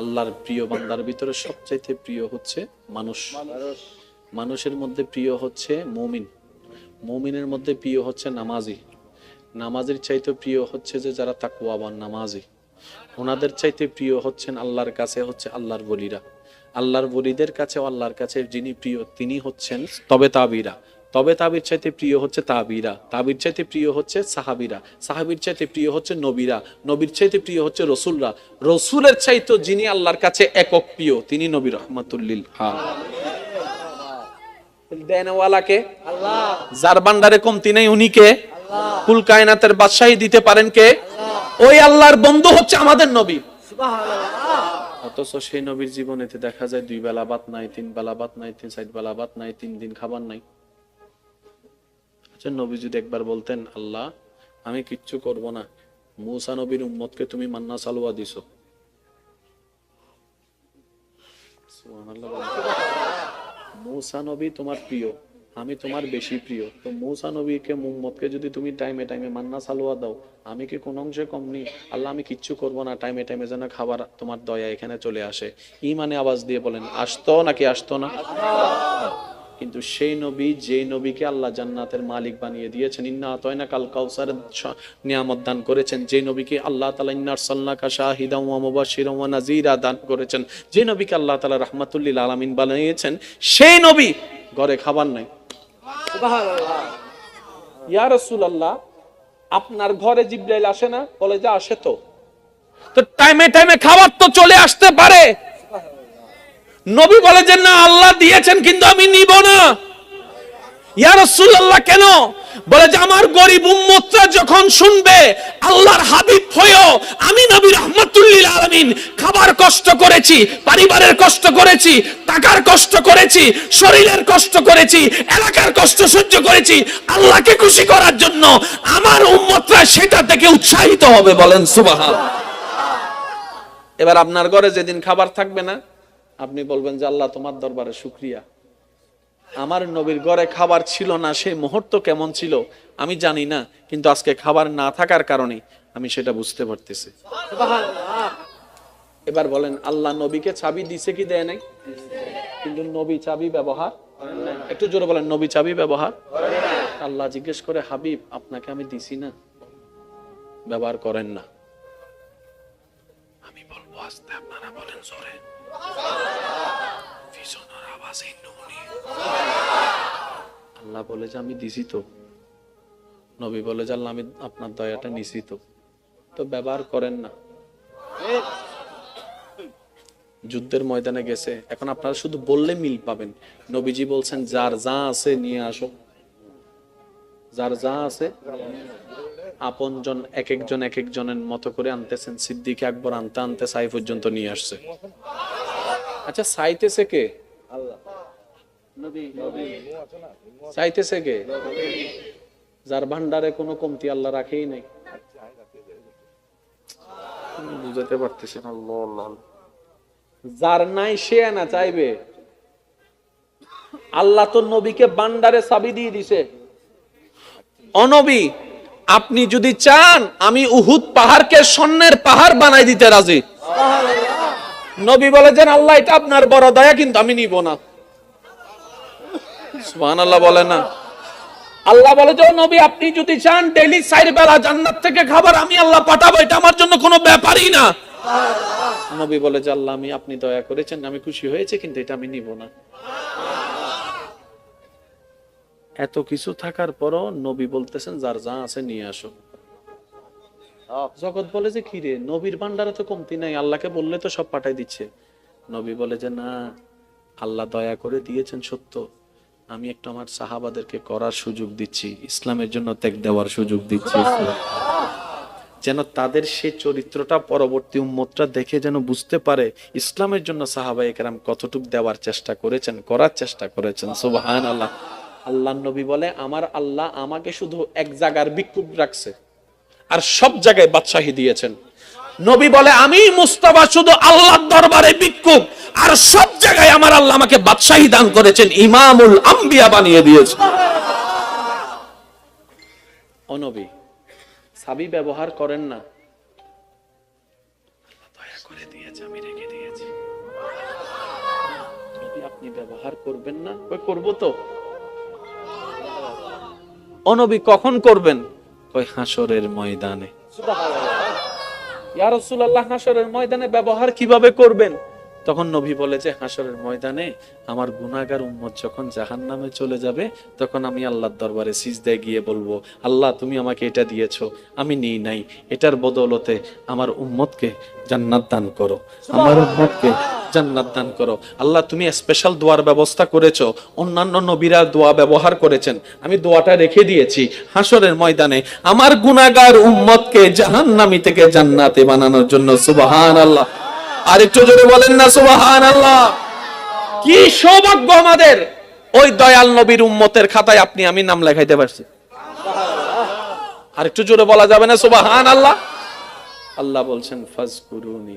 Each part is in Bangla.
আল্লাহর প্রিয় বান্দার ভিতরে সবচাইতে প্রিয় হচ্ছে মানুষ। মানুষের মধ্যে প্রিয় হচ্ছে মুমিন, মুমিনের মধ্যে প্রিয় হচ্ছে নামাজি, নামাজের চাইতে প্রিয় হচ্ছে যে যারা তাকওয়াবান নামাজি, ওনাদের চাইতে প্রিয় হচ্ছেন আল্লাহর কাছে হচ্ছে আল্লাহর ওলিরা, আল্লাহর ওলিদের কাছে আল্লাহর কাছে যিনি প্রিয় তিনি হচ্ছেন তবে তাবিরা, তবে তাবির চাইতে প্রিয় হচ্ছে তাবিরা, তাবির চাইতে প্রিয় হচ্ছে সাহাবিরা, সাহাবির চাইতে প্রিয় হচ্ছে নবীরা, নবীর চাইতে প্রিয় হচ্ছে রসুলরা, রসুলের চাইতে যিনি আল্লাহর কাছে একক প্রিয় তিনি নবী রহমাতুল্লিল দেনওয়ালাকে আল্লাহ, যার ভান্ডারে কমতি নেই উনি কে আল্লাহ, কুল কায়নাতের বাদশাহী দিতে পারেন কে আল্লাহ, ওই আল্লাহর বন্ধু হচ্ছে আমাদের নবী সুবহানাল্লাহ। অথচ সেই নবীর জীবনেতে দেখা যায় 2 বেলা ভাত নাই, 3 বেলা ভাত নাই, 4 বেলা ভাত নাই, 3 দিন খাবার নাই। আচ্ছা নবী যদি একবার বলতেন আল্লাহ আমি কিচ্ছু করব না, মূসা নবীর উম্মতকে তুমি মান্না সালোয়া দিছো, সুবহানাল্লাহ, মূসা নবী তোমার প্রিয়, আমি তোমার বেশি প্রিয়, তো মূসা নবীকে মুহাম্মদকে যদি তুমি টাইমে টাইমে মান্না সালোয়া দাও, আমি কি কোন অংশে কম নেই? আল্লাহ আমি কিচ্ছু করব না, টাইমে টাইমে যেন খাবার তোমার দয়া এখানে চলে আসে। ইমানে আওয়াজ দিয়ে বলেন আসতো নাকি আসতো না? কিন্তু সেই নবী যেই নবীকে আল্লাহ জান্নাতের মালিক বানিয়ে দিয়েছেন, ইন্না আতাইনা কাল কাউসারের নিয়ামত দান করেছেন, যে নবীকে আল্লাহ তাআলা ইন্না আরসালনাকা শাহিদান ওয়া মুবাশশিরান ওয়া নাযীরা দান করেছেন, যে নবীকে আল্লাহ তাআলা রাহমাতুল লিল আলামিন বানিয়েছেন, সেই নবী ঘরে খাবার নাই। সুবহানাল্লাহ। ইয়া রাসূলুল্লাহ আপনার ঘরে জিবরাইল আসে না? বলে যে আসে। তো টাইমে টাইমে খাবার তো চলে আসতে পারে। নবী বলে যে না আল্লাহ দিয়েছেন কিন্তু আমি নিব না। ইয়া রাসূলুল্লাহ কেন? বলে যে আমার গরিব উম্মতরা যখন শুনবে আল্লাহর হাবিব হয়েও আমি নবী রাহমাতুল লিল আলামিন খাবার কষ্ট করেছি, পরিবারের কষ্ট করেছি, টাকার কষ্ট করেছি, শরীরের কষ্ট করেছি, এলাকার কষ্ট সহ্য করেছি আল্লাহকে খুশি করার জন্য, আমার উম্মতরা সেটা থেকে উৎসাহিত হবে। বলেন সুবহানাল্লাহ। এবার আপনার ঘরে যেদিন খাবার থাকবে না আপনি বলবেন যে আল্লাহ তোমার দরবারে শুকরিয়া, আমার নবীর ঘরে খাবার ছিল না, সেই মুহূর্ত কেমন ছিল আমি জানি না, কিন্তু আজকে খাবার না থাকার কারণে আমি সেটা বুঝতে পারতেছি। এবার বলেন আল্লাহ নবীকে চাবি দিছে কি দেয় নাই? কিন্তু নবী চাবি ব্যবহার, একটু জোরে বলেন নবী চাবি ব্যবহার। আল্লাহ জিজ্ঞেস করে হাবিব আপনাকে আমি দিছি না, ব্যবহার করেন না। আমি বলবো আস্তে, আপনারা বলেন জোরে। আল্লাহ বলে যে আমি দিছি তো, নবী বলে যে আল্লাহ আমি আপনার দয়াটা নিছি তো, তো ব্যবহার করেন না। যুদ্ধের ময়দানে গেছে, এখন আপনারা শুধু বললে মিল পাবেন। নবীজি বলছেন যার যা আছে নিয়ে আসো, যার যা আছে। আপনজন এক একজনের মতো করে আনতেছেন, সিদ্দিক আকবর আনতে আনতে সাই পর্যন্ত নিয়ে আসছে। আচ্ছা চাইতেছে কে? আল্লাহ। চাইতেছে কে? যার ভান্ডারে কোনো কমতি আল্লাহ রাখেই নাই। বুঝাতে পারতেছি না। যার নাই সে না চাইবে। আল্লাহ তো নবীকে ভান্ডারে চাবি দিয়ে দিছে। অনবী আপনি যদি চান আমি উহুদ পাহাড়কে স্বর্ণের পাহাড় বানাই দিতে রাজি। নবী বলেছেন আল্লাহ এটা আপনার বড় দয়া কিন্তু আমি নিব না। সুবহানাল্লাহ বলে না। আল্লাহ বলে যে নবী আপনি যদি চান ডেইলি 4 বেলা জান্নাত থেকে খাবার আমি আল্লাহ পাঠাবো, এটা আমার জন্য কোনো ব্যাপারই না। নবী বলে যে আল্লাহ আমি আপনি দয়া করেছেন, আমি খুশি হয়েছে, কিন্তু এটা আমি নিব না। এত কিছু থাকার পরও নবী বলতেছেন যার যা আছে নিয়ে আসো। জগৎ বলে যে কি রে নবীর ভান্ডারে তো কমতি নাই, আল্লাহকে বললে তো সব পাঠাই দিচ্ছে। নবী বলে যে না আল্লাহ দয়া করে দিয়েছেন সত্য, আমি একটু আমার সাহাবাদেরকে করার সুযোগ দিচ্ছি, ইসলামের জন্য ত্যাগ দেওয়ার সুযোগ দিচ্ছি, যেন তাদের সেই চরিত্রটা পরবর্তী উম্মতরা দেখে যেন বুঝতে পারে ইসলামের জন্য সাহাবায়ে কেরাম কতটুকু দেওয়ার চেষ্টা করেছেন, করার চেষ্টা করেছেন। সুবহানাল্লাহ। আল্লাহর নবী বলে আমার আল্লাহ আমাকে শুধু এক জায়গার ভিক্ষুক রাখছে আর সব জায়গায় বাদশাহী দিয়েছেন। নবী বলে আমি মুস্তাফা শুধু আল্লাহর দরবারে ভিক্ষুক আর সব জায়গায় আমার আল্লাহ আমাকে বাদশাহী দান করেছেন, ইমামুল আম্বিয়া বানিয়ে দিয়েছেন। ও নবী চাবি ব্যবহার করেন না, আল্লাহ দয়া করে দিয়েছে আমি রেখে দিয়েছি। ব্যবহার করবেন না? করব তো। ও নবী কখন করবেন? কই হাসরের ময়দানে। ইয়া রাসূলুল্লাহ, হাসরের ময়দানে ব্যবহার কিভাবে করবেন? তখন নবী বলে যে হাসরের ময়দানে আমার গুনাহগার উম্মত যখন জাহান্নামে চলে যাবে, তখন আমি আল্লাহর দরবারে সিজদায় গিয়ে বলবো, আল্লাহ তুমি আমাকে এটা দিয়েছো, আমি নিই নাই, এটার বদৌলতে আমার উম্মতকে জান্নাত দান করো, আমার উম্মতকে জান্নাত দান করো। আল্লাহ তুমি স্পেশাল দোয়ার ব্যবস্থা করেছো, অন্যান্য নবীরা দোয়া ব্যবহার করেছেন, আমি দোয়াটা রেখে দিয়েছি হাসরের ময়দানে আমার গুনাহগার উম্মতকে জাহান্নামী থেকে জান্নাতে বানানোর জন্য। সুবহানাল্লাহ। আর একটু জোরে বলেন না সুবহানাল্লাহ। কি সৌভাগ্য আমাদের, ওই দয়াল নবীর উম্মতের খাতায় আপনি আমি নাম লেখাইতে পারছি। আর একটু জোরে বলা যাবে না সুবহানাল্লাহ? আল্লাহ বলছেন ফাজকুরুনি।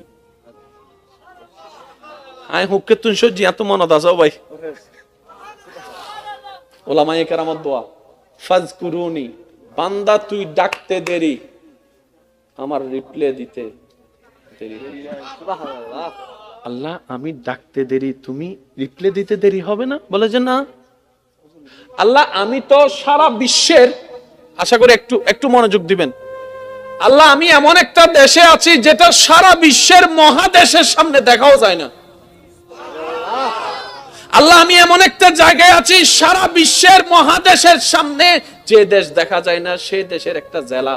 আয় হুক্কে তুন সজ্জি এত মনত আছে ভাই, ওলামায়ে কেরামত দোয়া, ফাজকুরুনি, বান্দা তুই ডাকতে দেরি, আমার রিপ্লে দিতে দেরি। আল্লাহ আমি ডাকতে দেরি, তুমি রিপ্লে দিতে দেরি হবে না? বলে যে না। আল্লাহ আমি তো সারা বিশ্বের, আশা করি একটু একটু মনোযোগ দিবেন, আল্লাহ আমি এমন একটা দেশে আছি যেটা সারা বিশ্বের মহাদেশের সামনে দেখাও যায় না। আল্লাহ আমি এমন একটা জায়গায় আছি সারা বিশ্বের মহাদেশের সামনে যে দেশ দেখা যায় না, সেই দেশের একটা জেলা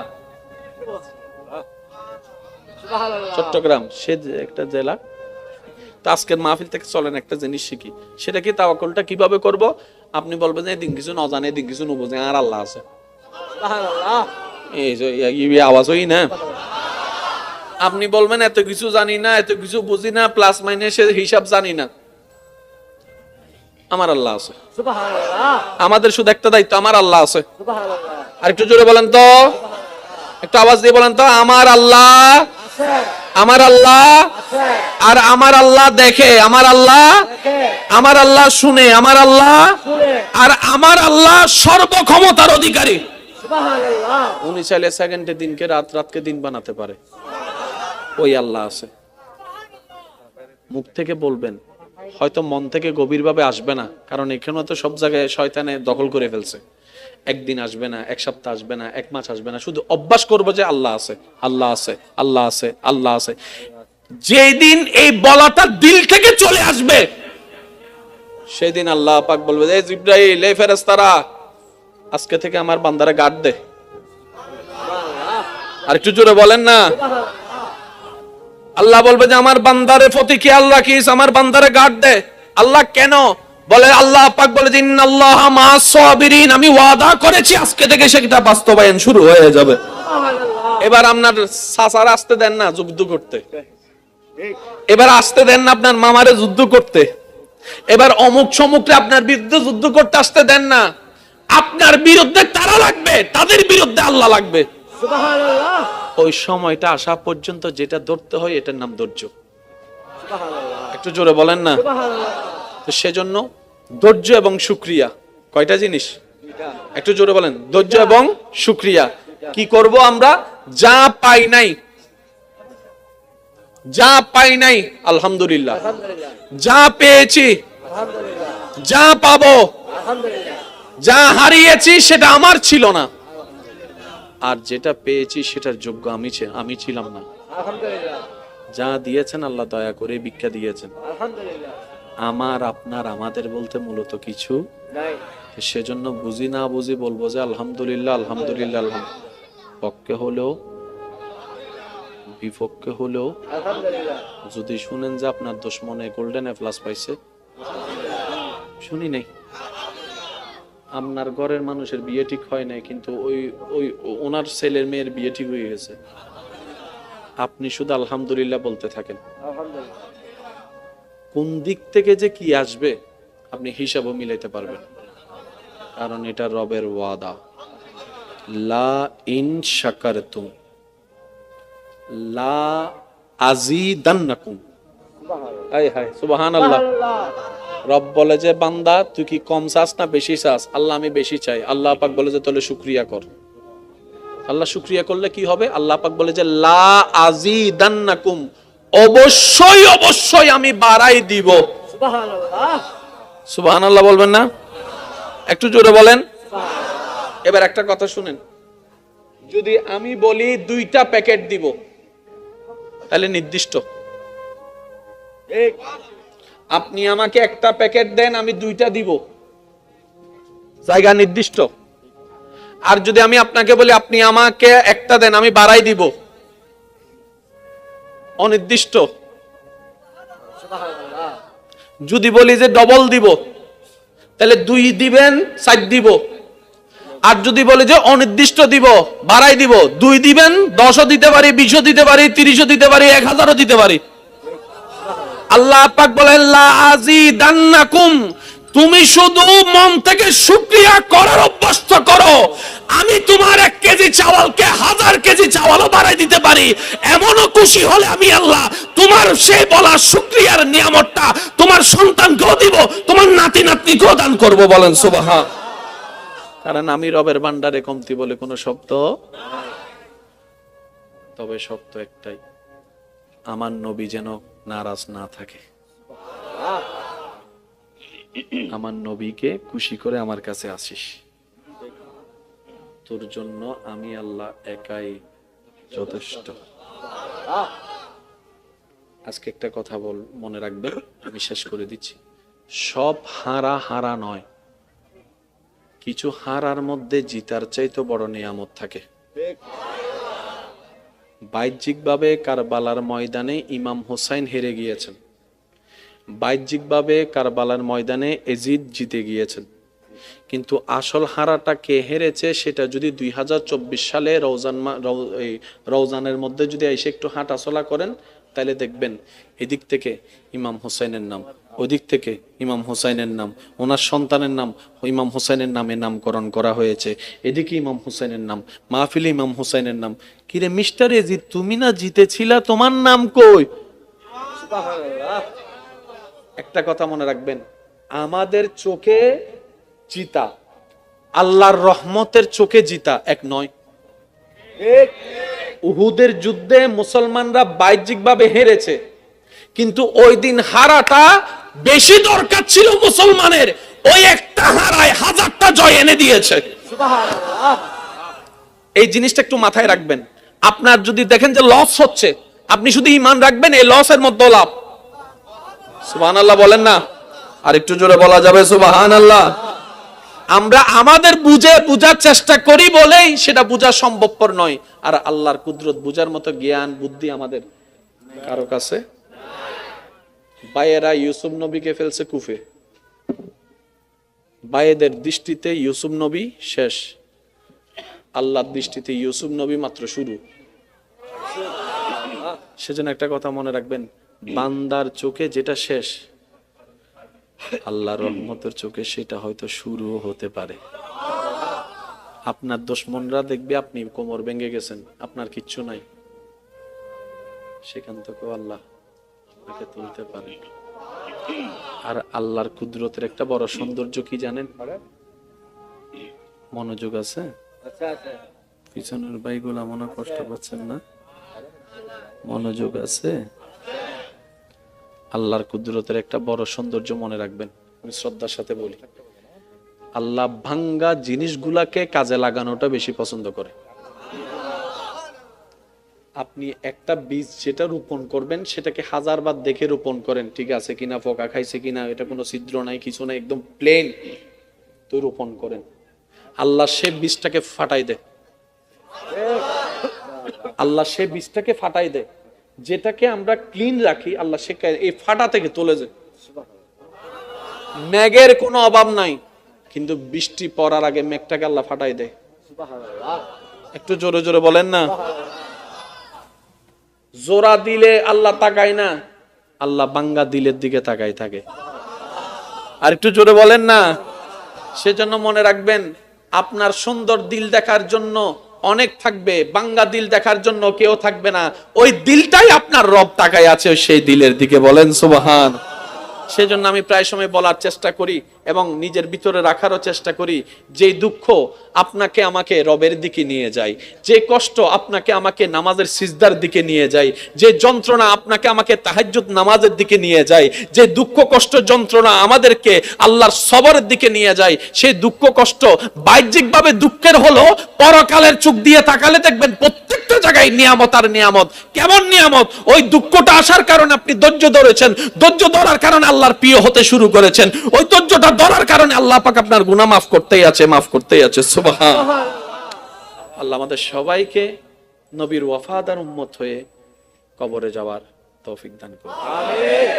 চট্টগ্রাম, সে একটা জেলা। তো আজকের মাহফিল থেকে চলেন একটা জিনিস শিখি, সেটা কি তাওয়াক্কুলটা কিভাবে করব? আপনি বলবেন যে এদিন কিছু না জানে, এদিন কিছু না বুঝে, আর আল্লাহ আছে। এই আওয়াজ হই না। আপনি বলবেন এত কিছু জানি না, এত কিছু বুঝি না, প্লাস মাইনাসের হিসাব জানি না, আমার আল্লাহ আছে। আমাদের শুধু একটা দায়িত্ব, আমার আল্লাহ আছে। আর একটু জোরে বলেন তো, একটু আওয়াজ দিয়ে বলেন তো, আমার আল্লাহ, আমার আল্লাহ, আর আমার আল্লাহ দেখে, আমার আল্লাহ, আমার আল্লাহ শুনে, আমার আল্লাহ, আর আমার আল্লাহ সর্বক্ষমতার অধিকারী। উনি চাইলে সেকেন্ডে দিনকে রাত, রাতকে দিন বানাতে পারে। ওই আল্লাহ আছে। মুখ থেকে বলবেন, হয়তো মন থেকে গভীরভাবে আসবে না, কারণ এখানে তো সব জায়গায় শয়তানে দখল করে ফেলছে। একদিন আসবে না, এক সপ্তাহ আসবে না, এক মাস আসবে না, শুধু অভ্যাস করবো যে আল্লাহ আছে, আল্লাহ আছে, আল্লাহ আছে, আল্লাহ আছে। যেদিন এই বলাটা দিল থেকে চলে আসবে, সেদিন আল্লাহ পাক বলবে, এই জিবরাইল, এই ফেরেশতারা, আজকে থেকে আমার বান্দারে গার্ড দে। আর একটু জোরে বলেন না। আল্লাহ বলবে যে আমার বান্দারে প্রতি খেয়াল রাখিস, আমার বান্দারে গার্ড দে। আল্লাহ কেন বলে? আল্লাহ পাক বলে যে ইন্নাল্লাহা মা'আস সাবিরিন, আমি ওয়াদা করেছি আজকে থেকে সেটা বাস্তবায়ন শুরু হয়ে যাবে। এবার আপনার চাচারা আসতে দেন না যুদ্ধ করতে, এবার আসতে দেন না আপনার মামারে যুদ্ধ করতে, এবার অমুক সমুকরে আপনার বিরুদ্ধে যুদ্ধ করতে আসতে দেন না। আপনার বিরুদ্ধে তারা লাগবে, তাদের বিরুদ্ধে আল্লাহ লাগবে। সুবহানাল্লাহ। ওই সময়টা আসা পর্যন্ত যেটা ধরতে হয় এটার নাম ধৈর্য। সুবহানাল্লাহ। একটু জোরে বলেন না। সুবহানাল্লাহ। তো সেজন্য ধৈর্য এবং শুকরিয়া কয়টা জিনিস? একটু জোরে বলেন। ধৈর্য এবং শুকরিয়া। কি করব আমরা? যা পাই নাই, যা পাই নাই আলহামদুলিল্লাহ, যা পেয়েছি আলহামদুলিল্লাহ, যা পাবো আলহামদুলিল্লাহ, যা হারিয়েছি সেটা আমার ছিল না, আর যেটা পেয়েছি সেটার যোগ্য আমি ছিলাম না। আলহামদুলিল্লাহ। যা দিয়েছেন আল্লাহ দয়া করে ভিক্ষা দিয়েছেন। আলহামদুলিল্লাহ। আমার আপনার আমাদের বলতে মূলত কিছু নাই। সেজন্য বুঝি না বুঝি বলবো যে আলহামদুলিল্লাহ, আলহামদুলিল্লাহ, আলহামদুলিল্লাহ। পক্ষে হলেও বিপক্ষে হলেও আলহামদুলিল্লাহ। যদি শুনেন যে আপনার দুশমনে গোল্ডেন এ প্লাস পাইছে, শুনি নাই। আপনার ঘরের মানুষের বিয়ে ঠিক হয় নাই, কিন্তু ওই ওনার ছেলের মেয়ের বিয়ে ঠিক হয়ে গেছে, আপনি শুধু আলহামদুলিল্লাহ বলতে থাকেন। আলহামদুলিল্লাহ। কোন দিক থেকে যে কি আসবে আপনি হিসাবও মিলাইতে পারবেন, কারণ এটা রবের ওয়াদা। লা ইন শাকারতুম লা আযীদান্নাকুম। সুবহানাল্লাহ। রব বলে যে বান্দা তুই কি কম চাস না বেশি চাস? আল্লাহ আমি বেশি চাই। আল্লাহ পাক বলে যে তাহলে শুকরিয়া কর। আল্লাহ শুকরিয়া করলে কি হবে? আল্লাহ পাক বলে যে লা আযীদান্নাকুম, অবশ্যই অবশ্যই আমি বাড়াই দিব। সুবহানাল্লাহ, সুবহানাল্লাহ বলবেন না? একটু জোরে বলেন। এবার একটা কথা শুনেন, যদি আমি বলি 2টা প্যাকেট দিব, তাহলে নির্দিষ্ট। আপনি আমাকে একটা প্যাকেট দেন, আমি 2টা দিব, জায়গা নির্দিষ্ট। আর যদি আমি আপনাকে বলি আপনি আমাকে একটা দেন, আমি বাড়াই দিব, অনির্দিষ্ট। যদি বলি যে ডবল দিব, তাহলে 2 দিবেন 4 দিব। আর যদি বলি যে অনির্দিষ্ট দিব, বাড়াই দিব, 2 দিবেন 10ও দিতে পারি, 20ও দিতে পারি, 30ও দিতে পারি, 1000ও দিতে পারি। আল্লাহ পাক বলেন লা আজিদান্নাকুম, তুমি শুধু মন থেকে শুকরিয়া করার অভ্যস্ত করো, আমি তোমার 1 কেজি চাওয়ালকে 1000 কেজি চাওয়ালও বাড়াই দিতে পারি। এমনও খুশি হলে আমি আল্লাহ তোমার সেই বলা শুকরিয়ার নিয়ামতটা তোমার সন্তানকেও দিব, তোমার নাতি নাতনিকেও দান করব। বলেন সুবহান। কারণ আমি রবের ভান্ডারে কমতি বলে কোনো শব্দ, তবে শব্দ একটাই, আমার নবী যেন নারাজ না থাকে। আমার নবীকে খুশি করে আমার কাছে আসিস, তোর জন্য আমি আল্লাহ একাই যথেষ্ট। আজকে একটা কথা মনে রাখবেন, আমি শেষ করে দিচ্ছি। সব হারা হারা নয়, কিছু হারার মধ্যে জিতার চাইতে বড় নিয়ামত থাকে। বাহ্যিকভাবে কারবালার ময়দানে ইমাম হোসাইন হেরে গিয়েছেন, বাহ্যিকভাবে কারবালার ময়দানে এজিদ জিতে গিয়েছেন, কিন্তু আসল হারাটা কে হেরেছে সেটা যদি 2024 সালে রওজানের মধ্যে যদি এসে একটু হাঁটাচলা করেন, তাহলে দেখবেন এদিক থেকে ইমাম হোসাইনের নাম, ওদিক থেকে ইমাম হোসাইনের নাম, ওনার সন্তানের নাম ইমাম হোসাইনের নামে নামকরণ করা হয়েছে, এদিকে ইমাম হোসাইনের নাম, মাহফিলে ইমাম হোসাইনের নাম। কিরে মিস্টার এজিদ, তুমি না জিতেছিলা, তোমার নাম কই? একটা কথা মনে রাখবেন, আমাদের চোখে জিতা আল্লাহর রহমতের চোখে জিতা এক নয়। উহুদের যুদ্ধে মুসলমানরা বাহ্যিকভাবে হেরেছে, কিন্তু ওই দিন হারাটা বেশি দরকার ছিল মুসলমানের, ওই একটা হারায় 1000টা জয় এনে দিয়েছে। এই জিনিসটা একটু মাথায় রাখবেন। আপনার যদি দেখেন যে লস হচ্ছে, আপনি শুধু ঈমান রাখবেন এই লসের মধ্যে লাভ। সুবহানাল্লাহ বলেন না? আর একটু জোরে বলা যাবে সুবহানাল্লাহ? আমরা আমাদের বুঝার চেষ্টা করি বলেই সেটা বোঝা সম্ভবপর নয়। আর আল্লাহর কুদরত বুঝার মতো জ্ঞান বুদ্ধি আমাদের কারো কাছে। বায়েরা ইউসুফ নবীকে ফেলছে কুফে, বায়েদের দৃষ্টিতে ইউসুফ নবী শেষ, আল্লাহর দৃষ্টিতে ইউসুফ নবী মাত্র শুরু। সেজন্য একটা কথা মনে রাখবেন, বান্দার চোখে যেটা শেষ, আল্লাহর রহমতের চোখে সেটা হয়তো শুরু হতে পারে। আপনার দুশমনরা দেখবে আপনি কোমর ভেঙে গেছেন, আপনার কিচ্ছু নাই, সেখান থেকেও আল্লাহ আপনাকে তুলতে পারে। আর আল্লাহর কুদরতের একটা বড় সৌন্দর্য কি জানেন? মনোযোগ আছে? পিছনের ভাইগুলা মনে কষ্ট পাচ্ছেন না? মনোযোগ আছে? আল্লাহর কুদরতের একটা বড় সৌন্দর্য মনে রাখবেন, আমি শ্রদ্ধার সাথে বলি, আল্লাহ ভাঙ্গা জিনিসগুলাকে কাজে লাগানোটা বেশি পছন্দ করে। আপনি একটা বীজ যেটা রোপণ করবেন সেটাকে 1000 বার দেখে রোপণ করেন, ঠিক আছে কিনা, পোকা খাইছে কিনা, এটা কোনো ছিদ্র নাই, কিছু নাই, একদম প্লেন, তো রোপণ করেন। আল্লাহ সে বীজটাকে ফাটাই দেয়, আল্লাহ সে বীজটাকে ফাটাই দেয়। যেটাকে আমরা ক্লিন রাখি, আল্লাহ সে এই ফাটা থেকে তুলে যায়। মেঘের কোনো অভাব নাই, কিন্তু বৃষ্টি পড়ার আগে মেঘটাকে আল্লাহ ফাটাই দেয়। একটু জোরে জোরে বলেন না? জোড়া দিলে আল্লাহ তাকায় না, আল্লাহ বাঙ্গা দিলের দিকে তাকাই থাকে। আর একটু জোরে বলেন না? সেজন্য মনে রাখবেন, আপনার সুন্দর দিল দেখার জন্য অনেক থাকবে, বাঙ্গা দিল দেখার জন্য কেউ থাকবে না। ওই দিলটাই আপনার রব তাকায় আছে সেই দিলের দিকে। বলেন সুবহান। সেজন্য আমি প্রায় সময় বলার চেষ্টা করি, এবং নিজের ভিতরে রাখারও চেষ্টা করি। যে দুঃখ আপনাকে আমাকে রবের দিকে নিয়ে যায়, যে কষ্ট আপনাকে আমাকে নামাজের সিজদার দিকে নিয়ে যায়, যে যন্ত্রণা আপনাকে আমাকে তাহাজ্জুদ নামাজের দিকে নিয়ে যায়, যে দুঃখ কষ্ট যন্ত্রণা আমাদেরকে আল্লাহর সবরের দিকে নিয়ে যায়, সেই দুঃখ কষ্ট বাহ্যিকভাবে দুঃখের হলো, পরকালের চোখ দিয়ে তাকালে দেখবেন প্রত্যেকটা জায়গায় নিয়ামত আর নিয়ামত। কেমন নিয়ামত? ওই দুঃখটা আসার কারণে আপনি ধৈর্য ধরেছেন, ধৈর্য ধরার কারণে আল্লাহর প্রিয় হতে শুরু করেছেন, ওই ধৈর্যটা ধরার কারণে আল্লাহ পাক আপনার গুনাহ মাফ করতেই আছে, মাফ করতেই আছে। সুবহান আল্লাহ আমাদের সবাইকে নবীর ওয়াফাদার উম্মত হয়ে কবরে যাওয়ার তৌফিক দান করুন। আমিন।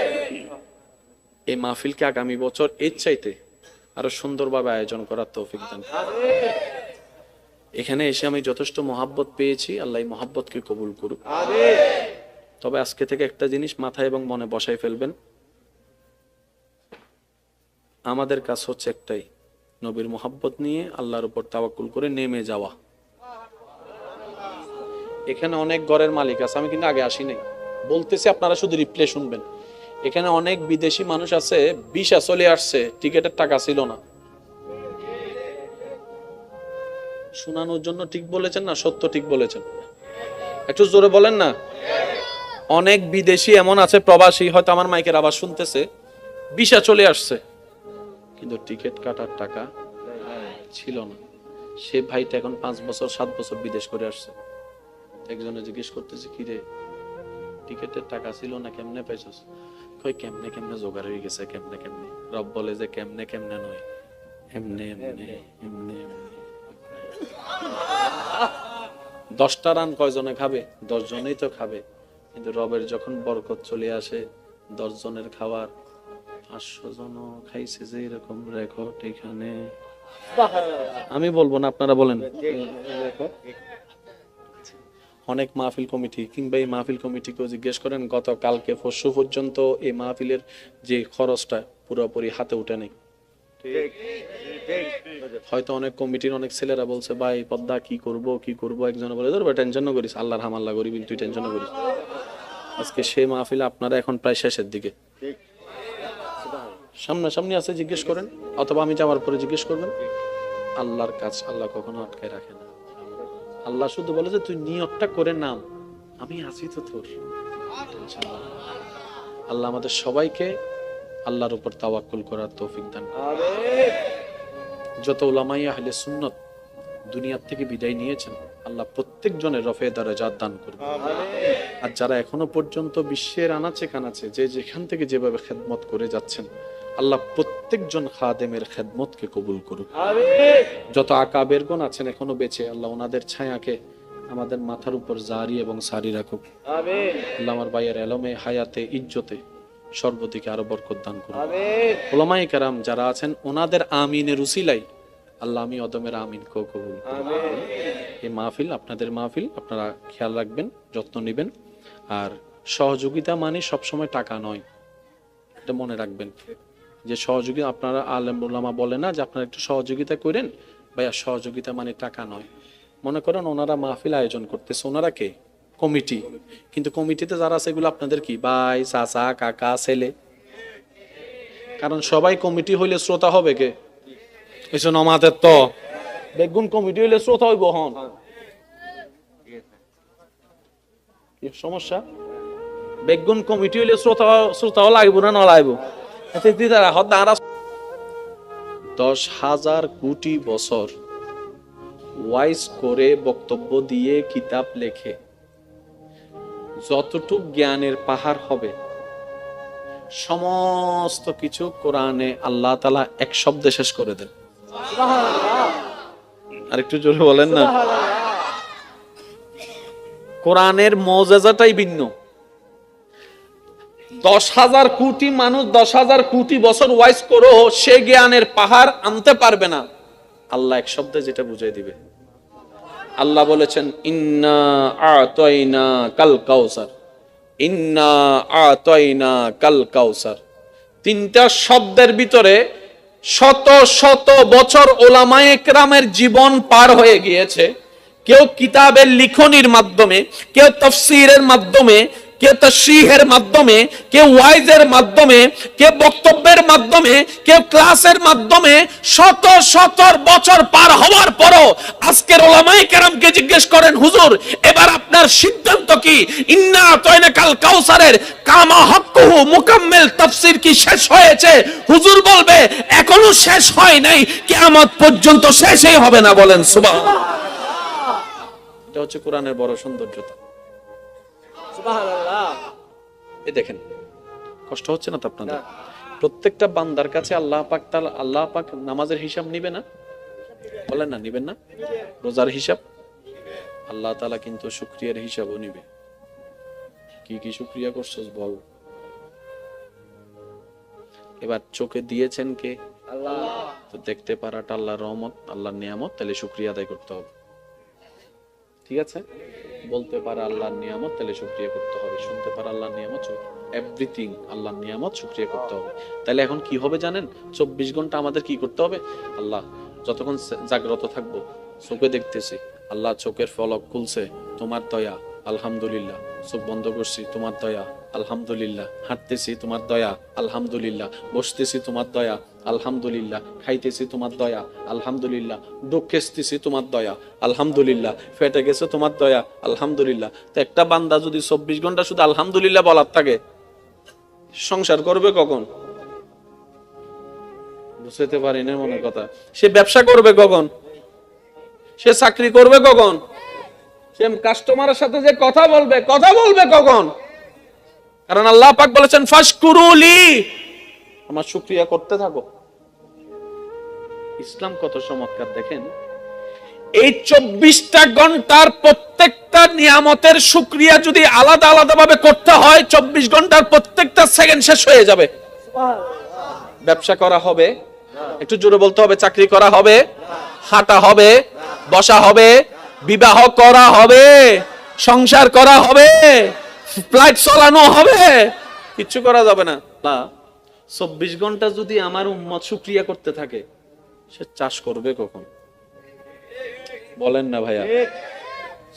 এই মাহফিলকে আগামী বছর এর চাইতে আরো সুন্দরভাবে আয়োজন করার তৌফিক দান করুন। আমিন। এখানে এসে আমি যথেষ্ট মহাব্বত পেয়েছি, আল্লাহ এই মহাব্বতকে কবুল করুক। আমিন। তবে আজকে থেকে একটা জিনিস মাথায় এবং মনে বসাই ফেলবেন, আমাদের কাজ হচ্ছে একটাই, নবীর মহাব্বত নিয়ে আল্লাহর উপর তাওয়াক্কুল করে নেমে যাওয়া। এখানে অনেক ঘরের মালিক আছে, আমি কিন্তু আগে আসি নাই বলতেছি, আপনারা শুধু রিপ্লে শুনবেন। এখানে অনেক বিদেশি মানুষ আছে, ভিসা চলে আসছে, টিকেটের টাকা ছিল না। শোনানোর জন্য ঠিক বলেছেন না সত্য ঠিক বলেছেন? একটু জোরে বলেন না। অনেক বিদেশি এমন আছে, প্রবাসী, হয়তো আমার মাইকের আওয়াজ শুনতেছে, ভিসা চলে আসছে কিন্তু টিকিট কাটার টাকা ছিল না। সে ভাইটা এখন 5 বছর 7 বছর বিদেশ করে আসছে। একজনে জিজ্ঞেস করতেছে, কি রে টিকিটের টাকা ছিল না, কেমনে পাইছস? কই কেমনে কেমনে জোগাড় হয়ে গেছে, কেমনে কেমনে। রব বলে যে কেমনে কেমনে নয়, এমনে এমনে এমনে। 10টা রান কয়জনে খাবে? 10 জনেই তো খাবে। কিন্তু রবের যখন বরকত চলে আসে, 10 জনের খাবার 500 জন খাইছে, যে এরকম রেকর্ড এখানে আমি বলবো না, আপনারা বলেন। অনেক মাহফিল কমিটি কিংবা এই মাহফিল কমিটিকেও জিজ্ঞেস করেন, গত কালকে পরশু পর্যন্ত এই মাহফিলের যে খরচটা পুরোপুরি হাতে উঠে নেই। হয়তো অনেক কমিটির অনেক ছেলেরা বলছে, ভাই পদ্মা কি করব কি করব। একজন বলে, ধর টেনশন করিস, আল্লাহর হামাল্লা করিবি, তুই টেনশন করিস। আজকে সেই মাহফিল আপনারা এখন প্রায় শেষের দিকে, সামনাসামনি আছে, জিজ্ঞেস করেন, অথবা আমি যাওয়ার পরে জিজ্ঞেস করবেন। আল্লাহর কাজ আল্লাহ কখনো আটকায় রাখে না। আল্লাহ শুধু বলে যে তুই নিয়তটা করে নাম, আমি আছি তো তোর। আল্লাহ আমাদের সবাইকে আল্লাহর উপর তাওয়াক্কুল করার তৌফিক দান করুন। আমিন। যত উলামায়ে আহলে সুন্নাত দুনিয়ার থেকে বিদায় নিয়েছেন, আল্লাহ প্রত্যেকজনের রফে দারাজাত দান করুন। আমিন। আর যারা এখনো পর্যন্ত বিশ্বের আনাচে কানাচে যে যেখান থেকে যেভাবে খেদমত করে যাচ্ছেন, আল্লাহ প্রত্যেকজন খাদেমের খেদমতকে কবুল করুন। আমিন। যত আকাবেরগণ আছেন এখনো বেঁচে, আল্লাহ ওনাদের ছায়াকে আমাদের মাথার উপর জারি এবং সারি রাখুক। আমিন। আল্লাহ আমার ভাইয়ের এলমে হায়াতে ইজ্জতে সর্বদিকে আরো বরকত দান করুন। আমিন। উলামায়ে কেরাম যারা আছেন ওনাদের আমিনের উসিলাই আল্লাহ আমি অদমের আমিন কো কবুল করুন। আমিন। এই মাহফিল আপনাদের মাহফিল, আপনারা খেয়াল রাখবেন, যত্ন নেবেন। আর সহযোগিতা মানে সবসময় টাকা নয়, এটা মনে রাখবেন। যে সহযোগিতা আপনারা আলেম উলামা বলে না যে আপনারা একটু সহযোগিতা করেন, ভাইয়া সহযোগিতা মানে টাকা নয়। মনে করেন ওনারা মাহফিল আয়োজন করতেছে, ওনারা কে? কমিটি। কিন্তু কমিটিতে যারা আছে এগুলো আপনাদের কি ভাই, চাচা, কাকা, ছেলে? কারণ সবাই কমিটি হইলে শ্রোতা হবে কে? এসব আমাদের তো বেগুন কমিটি হইলে শ্রোতা হইব। হন কি সমস্যা? বেগুন কমিটি হইলে শ্রোতাও লাগবো না, না লাগবো? 10,000 কোটি বছর ওয়াইজ করে বক্তব্য দিয়ে কিতাব লেখে যতটুক জ্ঞানের পাহাড় হবে, সমস্ত কিছু কোরআনে আল্লাহ তাআলা এক শব্দে শেষ করে দেন। আর একটু জোরে বলেন না। কোরআনের মুজিজাটাই ভিন্ন। 10,000 কোটি মানুষ 10,000 কোটি বছর ওয়াইজ করো, সে জ্ঞানের পাহাড় আনতে পারবে না। আল্লাহ এক শব্দে যেটা বুঝিয়ে দিবে। আল্লাহ বলেছেন, ইন্না আতাইনা কাল কাউসার, ইন্না আতাইনা কাল কাউসার। 3টা শব্দের ভিতরে শত শত বছর উলামায়ে কেরামের জীবন পার হয়ে গিয়েছে। কেউ কিতাবের লিখনির মাধ্যমে, কেউ তাফসীরের মাধ্যমে, কেউ তাশরীহের মাধ্যমে, কেউ ওয়াইজের মাধ্যমে, কেউ বক্তব্যের মাধ্যমে, কেউ ক্লাসের মাধ্যমে, শত শত বছর পার হওয়ার পরও আজকের উলামায়ে কেরামকে জিজ্ঞেস করেন, হুজুর এবার আপনার সিদ্ধান্ত কি? ইন্না আতাইনাকাল কাউসারের কামা হক্কুহু মুকাম্মিল তাফসীর কি শেষ হয়েছে? হুজুর বলবে এখনো শেষ হয় নাই, কিয়ামত পর্যন্ত শেষই হবে না। বলেন সুবহানাল্লাহ। এটা হচ্ছে কোরআনের বড় সৌন্দর্যতা। সুবহানাল্লাহ। এই দেখেন, কষ্ট হচ্ছে না তো আপনাদের? প্রত্যেকটা বান্দার কাছে আল্লাহ পাক নামাজের হিসাব নিবে না? বলেন না, নিবেন না? রোজার হিসাব আল্লাহ তাআলা কিন্তু শুকরিয়ার হিসাবও নিবে। কি কি শুকরিয়া করছস বল। এবার চোখে দিয়েছেন কে? আল্লাহ। তো দেখতে পারাটা আল্লাহর রহমত, আল্লাহর নিয়ামত, তাহলে শুকরিয়া আদায় করতে হবে। ঠিক আছে? বলতে পারা আল্লাহর নিয়ামত, তাহলে শুকরিয়া করতে হবে। শুনতে পারা আল্লাহর নিয়ামত, এভরিথিং আল্লাহর নিয়ামত, শুকরিয়া করতে হবে। তাহলে এখন কি হবে জানেন? 24 ঘন্টা আমাদের কি করতে হবে? আল্লাহ, যতক্ষণ জাগ্রত থাকবো, চোখে দেখতেছি, আল্লাহ চোখের ফলক খুলছে, তোমার দয়া, আলহামদুলিল্লাহ। চোখ বন্ধ করছি, তোমার দয়া, আলহামদুলিল্লাহ। হাঁটতেছি, তোমার দয়া, আলহামদুলিল্লাহ। বসতেছি, তোমার দয়া, আলহামদুলিল্লাহ। খাইতেছি, তোমার দয়া, আলহামদুলিল্লাহ। ঢুকেছি, তোমার দয়া, আলহামদুলিল্লাহ। ফেটে গেছে, তোমার দয়া, আলহামদুলিল্লাহ। তো একটা বান্দা যদি 24 ঘন্টা শুধু আলহামদুলিল্লাহ বলার থাকে, সংসার করবে কখন? বুঝতে পারি না মনের কথা। সে ব্যবসা করবে কখন? সে চাকরি করবে কখন? সে কাস্টমারের সাথে যে কথা বলবে কখন? কারণ আল্লাহ পাক বলেছেন ফাশকুরুলি, আমার শুকরিয়া করতে থাকো। ইসলাম কত চমৎকার দেখেন। এই 24টা ঘন্টার প্রত্যেকটা নিয়ামতের শুকরিয়া যদি আলাদা আলাদা ভাবে করতে হয়, 24 ঘন্টার প্রত্যেকটা সেকেন্ড শেষ হয়ে যাবে। ব্যবসা করা হবে, একটু জোরে বলতে হবে, চাকরি করা হবে, হাঁটা হবে, বসা হবে, বিবাহ করা হবে, সংসার করা হবে, ফ্লাইট চালানো হবে, কিচ্ছু করা যাবে না। 24 ঘন্টা যদি আমার উম্মত শুকরিয়া করতে থাকে, সে চাষ করবে কখন? বলেন না ভাইয়া,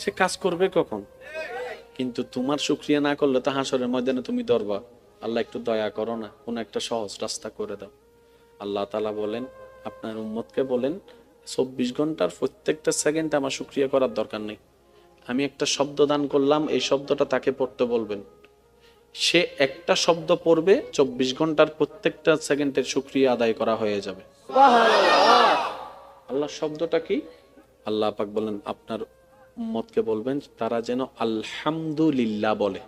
সে কাজ করবে কখন? কিন্তু তোমার শুকরিয়া না করলে তো হাসরের ময়দানে তুমি ধরবা, আল্লাহ একটু দয়া করো না, কোন একটা সহজ রাস্তা করে দাও। আল্লাহ তাআলা বলেন, আপনার উম্মতকে বলেন 24 ঘন্টার প্রত্যেকটা সেকেন্ড আমার শুকরিয়া করার দরকার নেই। আমি একটা শব্দ দান করলাম, এই শব্দটা তাকে পড়তে বলবেন। সে একটা শব্দ পড়বে, 24 ঘন্টার প্রত্যেকটা সেকেন্ডের শুকরিয়া আদায় করা হয়ে যাবে। আল্লাহ শব্দটা কি? আল্লাহ পাক বলেন আপনার উম্মতকে বলবেন তারা যেন আলহামদুলিল্লাহ বলে।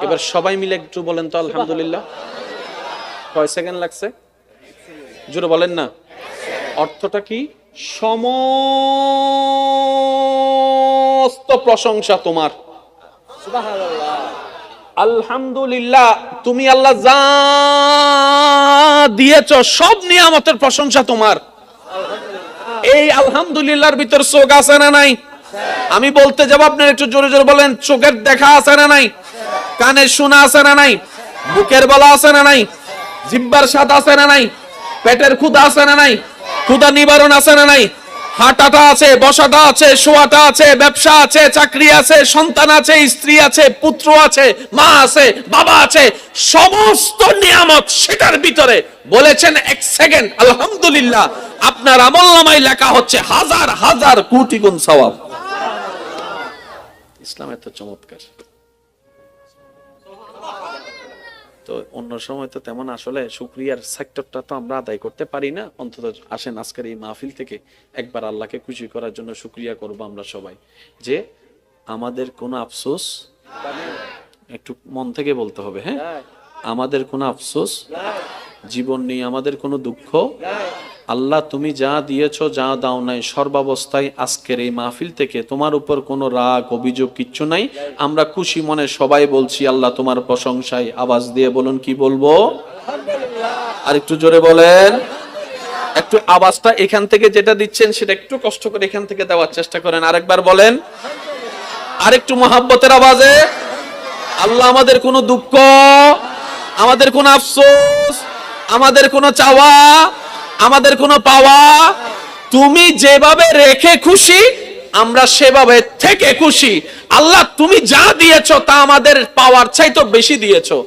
এবার সবাই মিলে একটু বলেন তো আলহামদুলিল্লাহ। কয় সেকেন্ড লাগছে? জোরে বলেন না। অর্থটা কি? সমস্ত প্রশংসা তোমার। আলহামদুলিল্লাহ, তুমি আল্লাহ যা দিয়েছ সব নিয়ামতের প্রশংসা তোমার। এই আলহামদুলিল্লাহর ভিতর চোখ আছে না নাই? আমি বলতে যাব, আপনার একটু জোরে জোরে বলেন। চোখের দেখা আছে না নাই? কানের শোনা আছে না নাই? বুকের বলা আছে না নাই? জিহ্বার স্বাদ আছে না নাই? পেটের ক্ষুধা আছে না নাই? ক্ষুধা নিবারণ আছে না নাই? হাঁটাটা আছে, বসাটা আছে, শোয়াটা আছে, ব্যবসা আছে, চাকরি আছে, সন্তান আছে, স্ত্রী আছে, পুত্র আছে, মা আছে, বাবা আছে, সমস্ত নিয়ামত সেটার ভিতরে বলেছেন এক সেকেন্ড আলহামদুলিল্লাহ, আপনার আমলনামায় লেখা হচ্ছে হাজার হাজার কোটি গুণ সওয়াব। ইসলাম এত চমৎকার। তো অন্য সময় তো তেমন আসলে শুকরিয়ার সেক্টরটা তো আমরা আদায় করতে পারি না। অন্তত আসেন আজকের এই মাহফিল থেকে একবার আল্লাহকে খুশি করার জন্য শুকরিয়া করব আমরা সবাই, যে আমাদের কোনো আফসোস, একটু মন থেকে বলতে হবে, হ্যাঁ, আমাদের কোনো আফসোস জীবন নেই, আমাদের কোনো দুঃখ। আল্লাহ তুমি যা দিয়েছো, যা দাও নাই, সর্বাবস্থায় আজকের এই মাহফিল থেকে তোমার উপর কোনো রাগ অভিযোগ কিচ্ছু নাই। আমরা খুশি মনে সবাই বলছি আল্লাহ তোমার প্রশংসায়। আওয়াজ দিয়ে বলুন, কি বলবো? আর একটু জোরে বলেন। একটু আওয়াজটা এখান থেকে যেটা দিচ্ছেন সেটা একটু কষ্ট করে এখান থেকে দেওয়ার চেষ্টা করেন। আরেকবার বলেন, আরেকটু মহাব্বতের আওয়াজে। আল্লাহ আমাদের কোনো দুঃখ, আমাদের কোনো আফসোস, আমাদের কোনো চাওয়া, আমাদের কোনো পাওয়া তুমি যেভাবে রেখে খুশি আমরা সেভাবে থেকে খুশি। আল্লাহ তুমি যা দিয়েছো তা আমাদের পাওয়ার চাইতে বেশি দিয়েছো।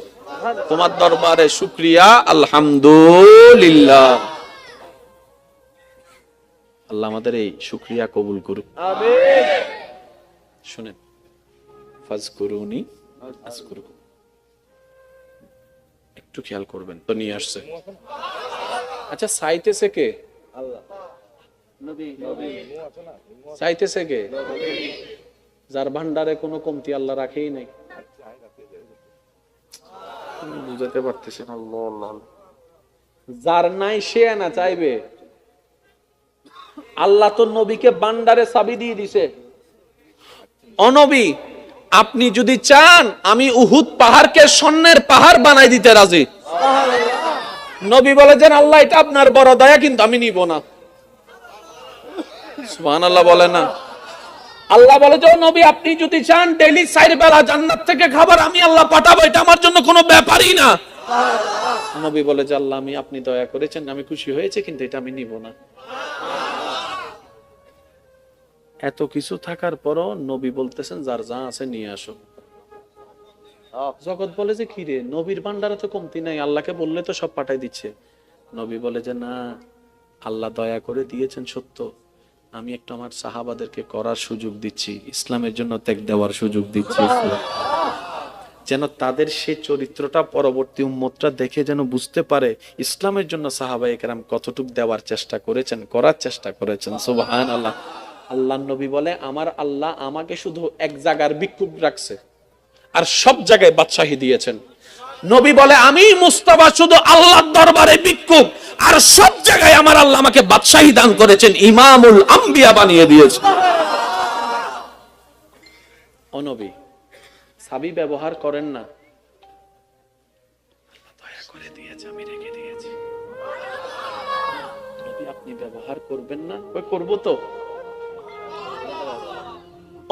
তোমার দরবারে শুকরিয়া, আলহামদুলিল্লাহ। আল্লাহ আমাদের এই শুকরিয়া কবুল করুক। আমিন। শুনেন, ফাজকুরুনি আযকুরুকুম, একটু খেয়াল করবেন তো। নিয়ে আসছে, আচ্ছা চাইতেছে কে? আল্লাহ। চাইতেছে কে? যার ভান্ডারে কোনো কমতি আল্লাহ রাখেই নাই। বুঝাতে পারতেছেন? আল্লাহ, যার নাই সে না চাইবে। আল্লাহ তো নবীকে ভান্ডারে চাবি দিয়ে দিছে। ও নবী, আপনি যদি চান আমি উহুদ পাহাড়কে স্বর্ণের পাহাড় বানাই দিতে রাজি। নবী বলেছেন আল্লাহ এটা আপনার বড় দয়া, কিন্তু আমি নিব না। সুবহানাল্লাহ বলে না? আল্লাহ বলে যে নবী আপনি যদি চান ডেইলি 4 বেলা জান্নাত থেকে খাবার আমি আল্লাহ পাঠাবো, এটা আমার জন্য কোনো ব্যাপারই না। নবী বলে যে আল্লাহ আমি, আপনি দয়া করেছেন, আমি খুশি হয়েছে, কিন্তু এটা আমি নিব না। এত কিছু থাকার পরও নবী বলতেছেন যার যা আছে নিয়ে আসো। জগৎ বলে যে কি রে, নবীর ভান্ডারে তো কমতি নাই, আল্লাহকে বললে তো সব পাঠাই দিচ্ছে। নবী বলে যে না, আল্লাহ দয়া করে দিয়েছেন সত্য, আমি একটু আমার সাহাবাদেরকে করার সুযোগ দিচ্ছি, ইসলামের জন্য ত্যাগ দেওয়ার সুযোগ দিচ্ছি, যেন তাদের সেই চরিত্রটা পরবর্তী উম্মতরা দেখে যেন বুঝতে পারে ইসলামের জন্য সাহাবায়ে কেরাম কতটুকু দেওয়ার চেষ্টা করেছেন, করার চেষ্টা করেছেন। সুবহানাল্লাহ। আল্লাহর নবী বলে আমার আল্লাহ আমাকে শুধু এক জায়গার ভিক্ষুক রাখছে, আর সব জায়গায় বাদশাহী দিয়েছেন। নবী বলে আমি মুস্তাফা শুধু আল্লাহর দরবারে ভিক্ষুক, আর সব জায়গায় আমার আল্লাহ আমাকে বাদশাহী দান করেছেন, ইমামুল আম্বিয়া বানিয়ে দিয়েছেন। ও নবী, চাবি ব্যবহার করেন না, আল্লাহ দয়া করে দিয়েছে, আমি রেখে দিয়েছি। নবী আপনি ব্যবহার করবেন না? কই করব তো।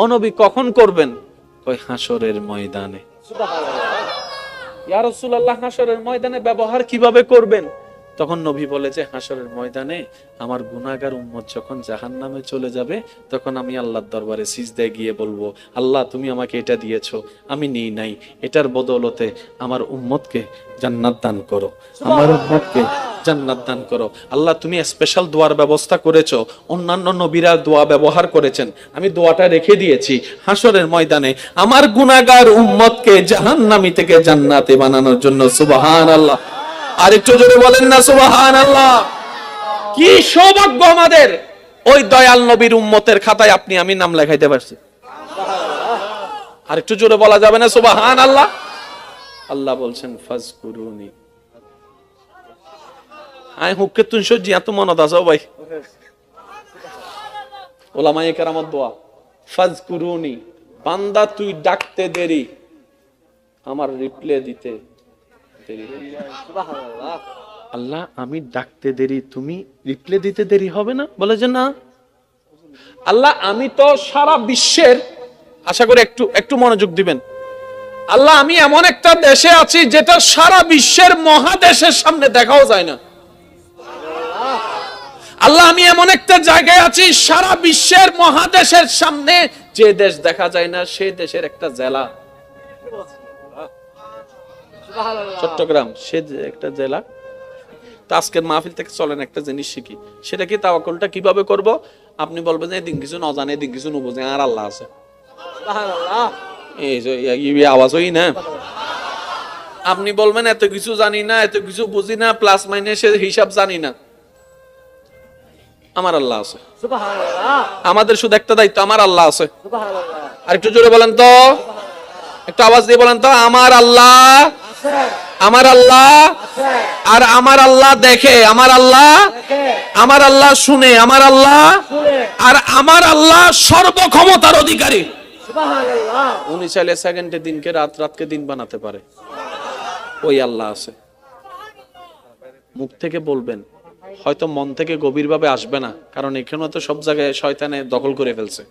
ও নবী কখন করবেন? কই হাসরের ময়দানে। সুবহানাল্লাহ। ইয়া রাসূলুল্লাহ হাসরের ময়দানে ব্যবহার কিভাবে করবেন? তখন নবী বলে যে হাসরের ময়দানে আমার গুনাহগার উম্মত যখন জাহান্নামে চলে যাবে, তখন আমি আল্লাহর দরবারে সিজদায় গিয়ে বলবো আল্লাহ তুমি আমাকে এটা দিয়েছো, আমি নিই নাই, এটার বদৌলতে আমার উম্মতকে জান্নাত দান করো, আমার উম্মতকে জান্নাত দান করো। আল্লাহ তুমি স্পেশাল দোয়ার ব্যবস্থা করেছো, অন্যান্য নবীরা দোয়া ব্যবহার করেছেন, আমি দোয়াটা রেখে দিয়েছি হাসরের ময়দানে আমার গুনাহগার উম্মতকে জাহান্নামী থেকে জান্নাতে বানানোর জন্য। সুবহানাল্লাহ। আর একটু জোরে বলেন না সুবহানাল্লাহ। কি সৌভাগ্য আমাদের, ওই দয়াল নবীর উম্মতের খাতায় আপনি আমি নাম লেখাইতে পারছি। আর একটু জোরে বলা যাবে না সুবহানাল্লাহ? আল্লাহ বলছেন ফাজকুরুনি। আই হুক্কে তুই সজি এত মনত আছো ভাই, ওলামায়ে কেরামত দোয়া ফাজকুরুনি, বান্দা তুই ডাকতে দেরি, আমার রিপ্লে দিতে দেরি। আল্লাহ আমি ডাকতে দেরি, তুমি রিপ্লে দিতে দেরি হবে না? বলে যে না আল্লাহ আমি তো সারা বিশ্বের, আশা করি একটু একটু মনোযোগ দিবেন, আল্লাহ আমি এমন একটা দেশে আছি যেটা সারা বিশ্বের মহাদেশের সামনে দেখাও যায় না। আল্লাহ আমি এমন একটা জায়গায় আছি সারা বিশ্বের মহাদেশের সামনে যে দেশ দেখা যায় না, সেই দেশের একটা জেলা চট্টগ্রাম, সে একটা জেলা। তো আজকের মাহফিল থেকে চলেন একটা জিনিস শিখি, সেটা কি তাওয়াক্কুলটা কিভাবে করব? আপনি বলবেন এদিন কিছু না জানে, এদিন কিছু না বুঝে, আর আল্লাহ আছে। এই আওয়াজ হই না। আপনি বলবেন এত কিছু জানি না, এত কিছু বুঝি না, প্লাস মাইনাসের হিসাব জানি না, আমার আল্লাহ আছে। আমাদের শুধু একটা দায়িত্ব, আমার আল্লাহ আছে। আর একটু জোরে বলেন তো, একটু আওয়াজ দিয়ে বলেন তো, আমার আল্লাহ, আমার আল্লাহ, আর আমার আল্লাহ দেখে, আমার আল্লাহ, আমার আল্লাহ শুনে, আমার আল্লাহ, আর আমার আল্লাহ সর্বক্ষমতার অধিকারী। উনি চাইলে সেকেন্ডে দিনকে রাত, রাতকে দিন বানাতে পারে, ওই আল্লাহ আছে। মুখ থেকে বলবেন, হয়তো মন থেকে গভীরভাবে আসবে না, কারণ এখানে তো সব জায়গায় শয়তানে দখল করে ফেলছে।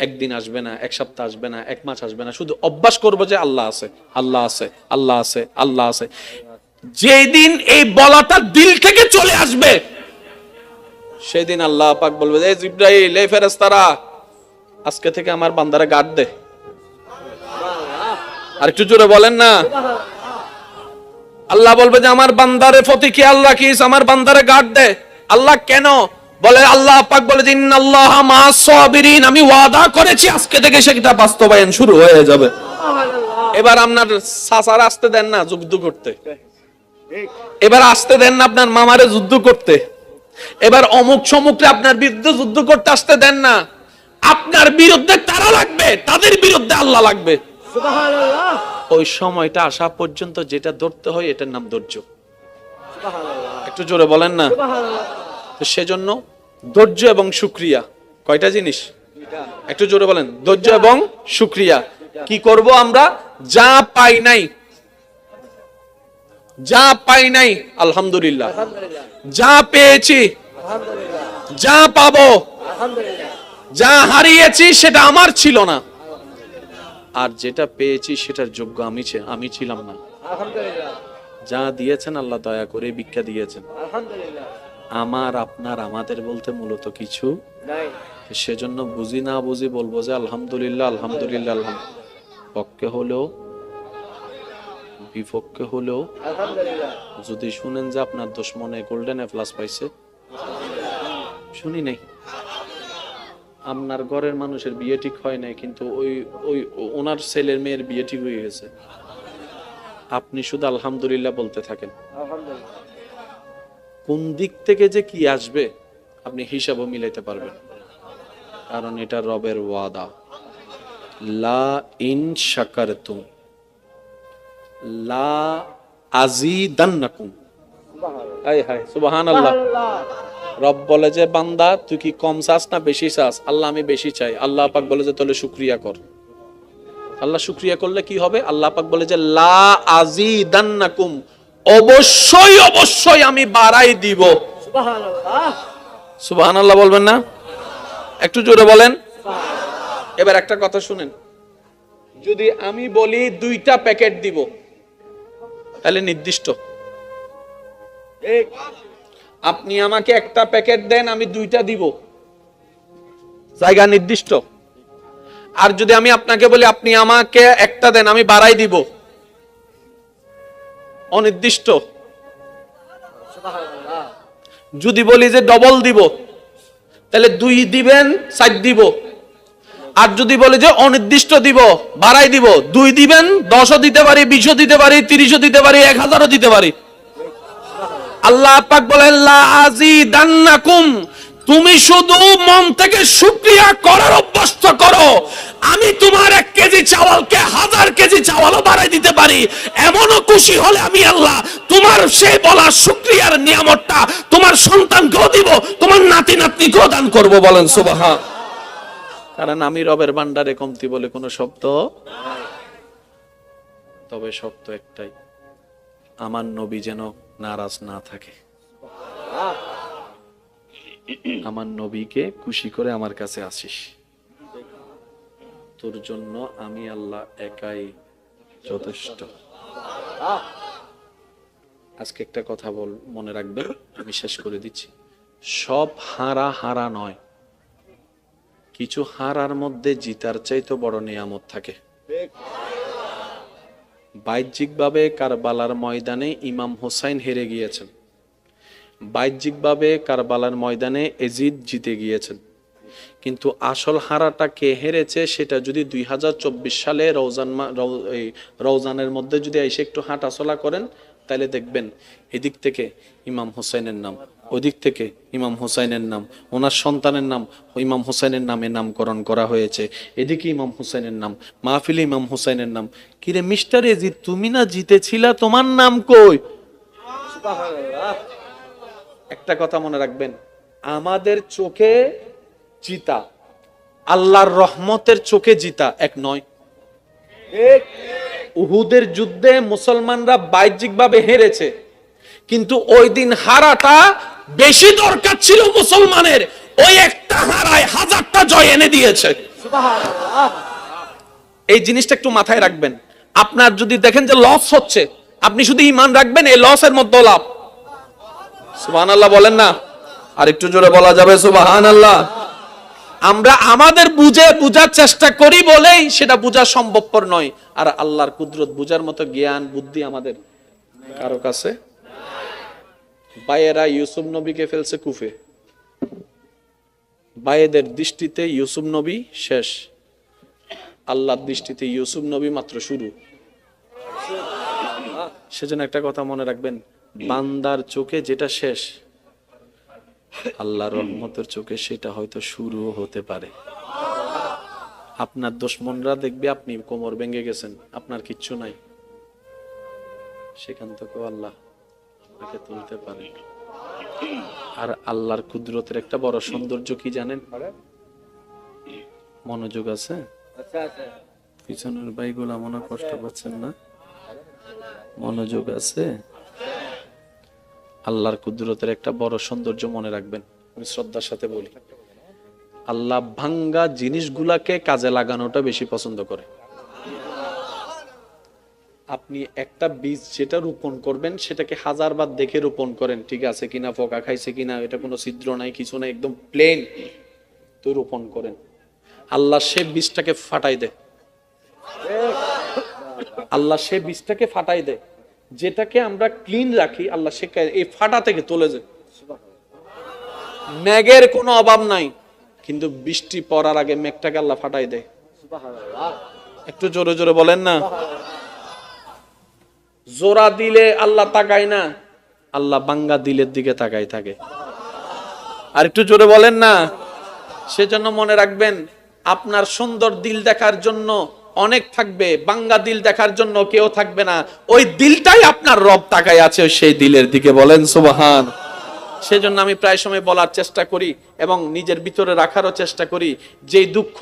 একদিন আসবে না, এক সপ্তাহ আসবে না, এক মাস আসবে না, শুধু অভ্যাস করবো যে আল্লাহ আছে, আল্লাহ আছে, আল্লাহ আছে, আল্লাহ আছে। যেদিন এই বলাটা দিল থেকে চলে আসবে, সেদিন আল্লাহ পাক বলবে, এই জিবরাইল, এই ফেরেশতারা, আজকে থেকে আমার বান্দারে গার্ড দে। আর একটু জোরে বলেন না। আল্লাহ বলবে যে আমার বান্দারে প্রতি খেয়াল রাখিস, আমার বান্দারে গার্ড দে। আল্লাহ কেন বলে? আল্লাহ পাক বলে যে ইন্নাল্লাহা মা'আস সাবিরিন, আমি ওয়াদা করেছি আজকে থেকে সেটা বাস্তবায়ন শুরু হয়ে যাবে। এবার আপনার চাচার আসতে দেন না যুদ্ধ করতে, এবার আসতে দেন না আপনার মামারে যুদ্ধ করতে, এবার অমুক সমুকরে আপনার বিরুদ্ধে যুদ্ধ করতে আসতে দেন না। আপনার বিরুদ্ধে তারা লাগবে, তাদের বিরুদ্ধে আল্লাহ লাগবে। সুবহানাল্লাহ। ওই সময়টা আসা পর্যন্ত যেটা ধরতে হয় এটার নাম ধৈর্য। সুবহানাল্লাহ। একটু জোরে বলেন না। সুবহানাল্লাহ। তো সেজন্য ধৈর্য এবং শুকরিয়া কয়টা জিনিস? একটু জোরে বলেন। ধৈর্য এবং শুকরিয়া। কি করব আমরা? যা পাই নাই, যা পাই নাই আলহামদুলিল্লাহ, যা পেয়েছি আলহামদুলিল্লাহ, যা পাবো আলহামদুলিল্লাহ, যা হারিয়েছি সেটা আমার ছিল না, আর যেটা পেয়েছি সেটার যোগ্য আমি ছিলাম না। আলহামদুলিল্লাহ। যা দিয়েছেন আল্লাহ দয়া করে ভিক্ষা দিয়েছেন। আলহামদুলিল্লাহ। আমার আপনার আমাদের বলতে মূলত কিছু নাই। সেজন্য বুঝি না বুঝি বলবো যে আলহামদুলিল্লাহ আলহামদুলিল্লাহ আলহামদুলিল্লাহ। পক্ষে হলেও বিপক্ষে হলেও আলহামদুলিল্লাহ। যদি শুনেন যে আপনার দুশমনে গোল্ডেন এ প্লাস পাইছে, শুনি নাই। আপনার ঘরের মানুষের বিয়ে ঠিক হয় নাই, কিন্তু ওই ওই ওনার ছেলের মেয়ের বিয়ে ঠিক হয়ে গেছে, আপনি শুধু আলহামদুলিল্লাহ বলতে থাকেন। আলহামদুলিল্লাহ। কোন দিক থেকে যে কি আসবে আপনি হিসাবও মিলাইতে পারবেন, কারণ এটা রবের ওয়াদা। লা ইন শাকারতুম লা আযীদান্নাকুম। হায় হায় সুবহানাল্লাহ। রব বলে যে বান্দা তুই কি কম চাস না বেশি চাস? আল্লাহ আমি বেশি চাই। আল্লাহ পাক বলে যে তাহলে শুকরিয়া কর। আল্লাহ শুকরিয়া করলে কি হবে? আল্লাহ পাক বলে যে লা আযীদান্নাকুম, অবশ্যই অবশ্যই আমি বাড়াই দিব। সুবহানাল্লাহ। সুবহানাল্লাহ বলবেন না? একটু জোরে বলেন। এবার একটা কথা শুনেন, যদি আমি বলি 2টা প্যাকেট দিব তাহলে নির্দিষ্ট, আপনি আমাকে একটা প্যাকেট দেন আমি 2টা দিব, জায়গা নির্দিষ্ট। আর যদি আমি আপনাকে বলি আপনি আমাকে একটা দেন আমি বাড়াই দিব, অনির্দিষ্ট। যদি বলি যে ডবল দিব তাহলে 2 দিবেন 4 দিব, আর যদি বলি যে অনির্দিষ্ট দিব বাড়াই দিব, 2 দিবেন 10ও দিতে পারি, 20ও দিতে পারি, 30ও দিতে পারি, 1000ও দিতে পারি। আল্লাহ পাক বলেন লা আযীদান্নাকুম, তুমি শুধু মন থেকে শুকরিয়া করার অভ্যস্ত করো, আমি তোমার 1 কেজি চাওয়ালকে 1000 কেজি চাওয়ালও বাড়াই দিতে পারি। এমনও খুশি হলে আমি আল্লাহ তোমার সেই বলা শুকরিয়ার নিয়ামতটা তোমার সন্তানকেও দিব, তোমার নাতি নাতনিকেও দান করব। বলেন সুবহান। কারণ আমি রবের ভান্ডারে কমতি বলে কোনো শব্দ নাই। তবে শব্দ একটাই, আমার নবী যেন নারাজ না থাকে। আমার নবীকে খুশি করে আমার কাছে আসিস, তোর জন্য আমি আল্লাহ একাই যথেষ্ট। আজকে একটা কথা মনে রাখবেন, আমি শেষ করে দিচ্ছি। সব হারা হারা নয়, কিছু হারার মধ্যে জিতার চাইতে বড় নিয়ামত থাকে। বাহ্যিকভাবে কারবালার ময়দানে ইমাম হোসাইন হেরে গিয়েছেন, বাহ্যিকভাবে কারবালার ময়দানে এজিদ জিতে গিয়েছেন, কিন্তু আসল হারাটা কে হেরেছে সেটা যদি 2024 সালে রওজানের মধ্যে যদি এসে একটু হাঁটাচলা করেন তাহলে দেখবেন এদিক থেকে ইমাম হোসাইনের নাম, ওদিক থেকে ইমাম হোসাইনের নাম, ওনার সন্তানের নাম ইমাম হোসাইনের নামে নামকরণ করা হয়েছে, এদিকে ইমাম হোসাইনের নাম, মাহফিলে ইমাম হোসাইনের নাম। কিরে মিস্টার এজিদ, তুমি না জিতেছিলা, তোমার নাম কই? একটা কথা মনে রাখবেন, আমাদের চোখে জিতা আল্লাহর রহমতের চোখে জিতা এক নয়। উহুদের যুদ্ধে মুসলমানরা বাহ্যিকভাবে হেরেছে, কিন্তু ওই দিন হারাটা বেশি দরকার ছিল মুসলমানের, ওই একটা হারায় 1000টা জয় এনে দিয়েছে। এই জিনিসটা একটু মাথায় রাখবেন। আপনার যদি দেখেন যে লস হচ্ছে, আপনি শুধু ঈমান রাখবেন এই লসের মধ্যে লাভ। সুবহানাল্লাহ বলেন না? আর একটু জোরে বলা যাবে সুবহানাল্লাহ? আমরা আমাদের বুঝার চেষ্টা করি বলেই সেটা বোঝা সম্ভবপর নয়। আর আল্লাহর কুদরত বুঝার মতো জ্ঞান বুদ্ধি আমাদের কারো কাছে। ভাইয়েরা ইউসুফ নবীকে ফেলছে কুফে, ভাইয়েদের দৃষ্টিতে ইউসুফ নবী শেষ, আল্লাহর দৃষ্টিতে ইউসুফ নবী মাত্র শুরু। সেজন্য একটা কথা মনে রাখবেন, বান্দার চোখে যেটা শেষ, আল্লাহর রহমতের চোখে সেটা হয়তো শুরুও হতে পারে। আপনার দুশমনরা দেখবে আপনি কোমর ভেঙে গেছেন, আপনার কিচ্ছু নাই, সেখান থেকেও আল্লাহ আপনাকে তুলতে পারে। আর আল্লাহর কুদরতের একটা বড় সৌন্দর্য কি জানেন? মনোযোগ আছে? পিছনের ভাইগুলা মনে কষ্ট পাচ্ছেন না? মনোযোগ আছে? আল্লাহর কুদরতের একটা বড় সৌন্দর্য মনে রাখবেন, আমি শ্রদ্ধার সাথে বলি, আল্লাহ ভাঙ্গা জিনিসগুলাকে কাজে লাগানোটা বেশি পছন্দ করে। আপনি একটা বীজ যেটা রোপণ করবেন সেটাকে হাজারবার দেখে রোপণ করেন, ঠিক আছে কিনা, পোকা খাইছে কিনা, এটা কোনো ছিদ্র নাই, কিছু নাই, একদম প্লেন, তো রোপণ করেন। আল্লাহ সে বীজটাকে ফাটাই দেয়, আল্লাহ সে বীজটাকে ফাটাই দেয়। যেটাকে আমরা ক্লিন রাখি, আল্লাহ সে এই ফাটা থেকে তুলে যায়। মেঘের কোনো অভাব নাই, কিন্তু বৃষ্টি পড়ার আগে মেঘটাকে আল্লাহ ফাটাই দেয়। একটু জোরে জোরে বলেন না। জোড়া দিলে আল্লাহ তাকায় না, আল্লাহ বাঙ্গা দিলের দিকে তাকাই থাকে। আর একটু জোরে বলেন না। সেজন্য মনে রাখবেন, আপনার সুন্দর দিল দেখার জন্য অনেক থাকবে, বাঙ্গা দিল দেখার জন্য কেউ থাকবে না। ওই দিলটাই আপনার রব তাকায় আছে সেই দিলের দিকে, বলেন সুবহান। সেজন্য আমি প্রায় সময় বলার চেষ্টা করি এবং নিজের ভিতরে রাখারও চেষ্টা করি, যে দুঃখ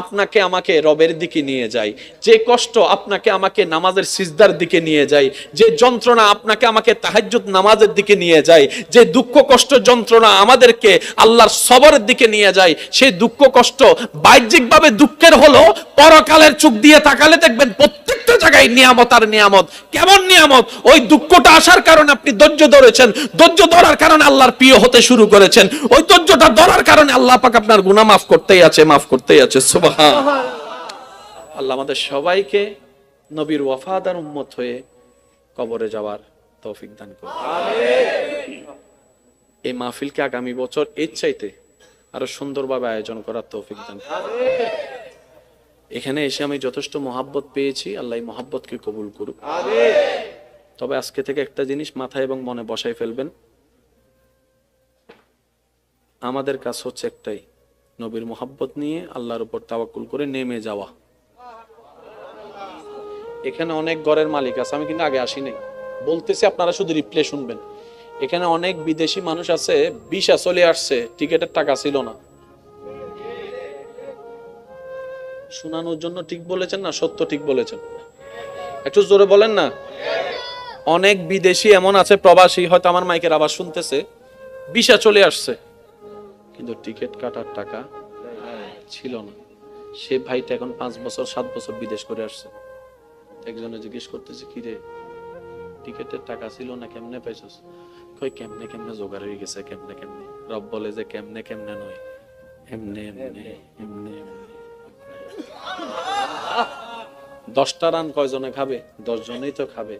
আপনাকে আমাকে রবের দিকে নিয়ে যায়, যে কষ্ট আপনাকে আমাকে নামাজের সিজদার দিকে নিয়ে যায়, যে যন্ত্রণা আপনাকে আমাকে তাহাজ্জুদ নামাজের দিকে নিয়ে যায়, যে দুঃখ কষ্ট যন্ত্রণা আমাদেরকে আল্লাহর সবরের দিকে নিয়ে যায়, সেই দুঃখ কষ্ট বাহ্যিকভাবে দুঃখের হলো, পরকালের চোখ দিয়ে তাকালে দেখবেন প্রত্যেকটা জায়গায় নিয়ামত আর নিয়ামত। কেমন নিয়ামত? ওই দুঃখটা আসার কারণে আপনি ধৈর্য ধরেছেন, ধৈর্য ধরার কারণে আল্লাহর প্রিয় হতে শুরু করেছেন, ওই ধৈর্যটা ধরার কারণে আল্লাহ পাক আপনার গুনাহ মাফ করতেই আছে, মাফ করতেই আছে। সুবহান আল্লাহ আমাদের সবাইকে নবীর ওয়াফাদার উম্মত হয়ে কবরে যাওয়ার তৌফিক দান করুন। আমিন। এই মাহফিলকে আগামী বছর এর চাইতে আরো সুন্দরভাবে আয়োজন করার তৌফিক দান করুন। আমিন। এখানে এসে আমি যথেষ্ট মহাব্বত পেয়েছি, আল্লাহ এই মহাব্বতকে কবুল করুক। আমিন। তবে আজকে থেকে একটা জিনিস মাথায় এবং মনে বসাই ফেলবেন, আমাদের কাজ হচ্ছে একটাই, নবীর মহাব্বত নিয়ে আল্লাহর উপর তাওয়াক্কুল করে নেমে যাওয়া। এখানে অনেক ঘরের মালিক আছে, আমি কিন্তু আগে আসি নাই, বলতেছি আপনারা শুধু রিপ্লে শুনবেন। এখানে অনেক বিদেশি মানুষ আছে, ভিসা চলে আসছে, টিকেটের টাকা ছিল না। শোনানোর জন্য ঠিক বলেছেন না সত্য ঠিক বলেছেন? একটু জোরে বলেন না। অনেক বিদেশি এমন আছে, প্রবাসী, হয়তো আমার মাইকের আওয়াজ শুনতেছে, ভিসা চলে আসছে কিন্তু টিকিট কাটার টাকা ছিল না। সে ভাইটা এখন 5 বছর 7 বছর বিদেশ করে আসছে। একজনে জিজ্ঞেস করতেছে, কি রে টিকিটের টাকা ছিল না, কেমনে পাইছস? কই কেমনে কেমনে জোগাড় হয়ে গেছে, কেমনে কেমনে। রব বলে যে কেমনে কেমনে নয়, এমনে এমনে এমনে। 10টা রান কয়জনে খাবে? 10 জনেই তো খাবে,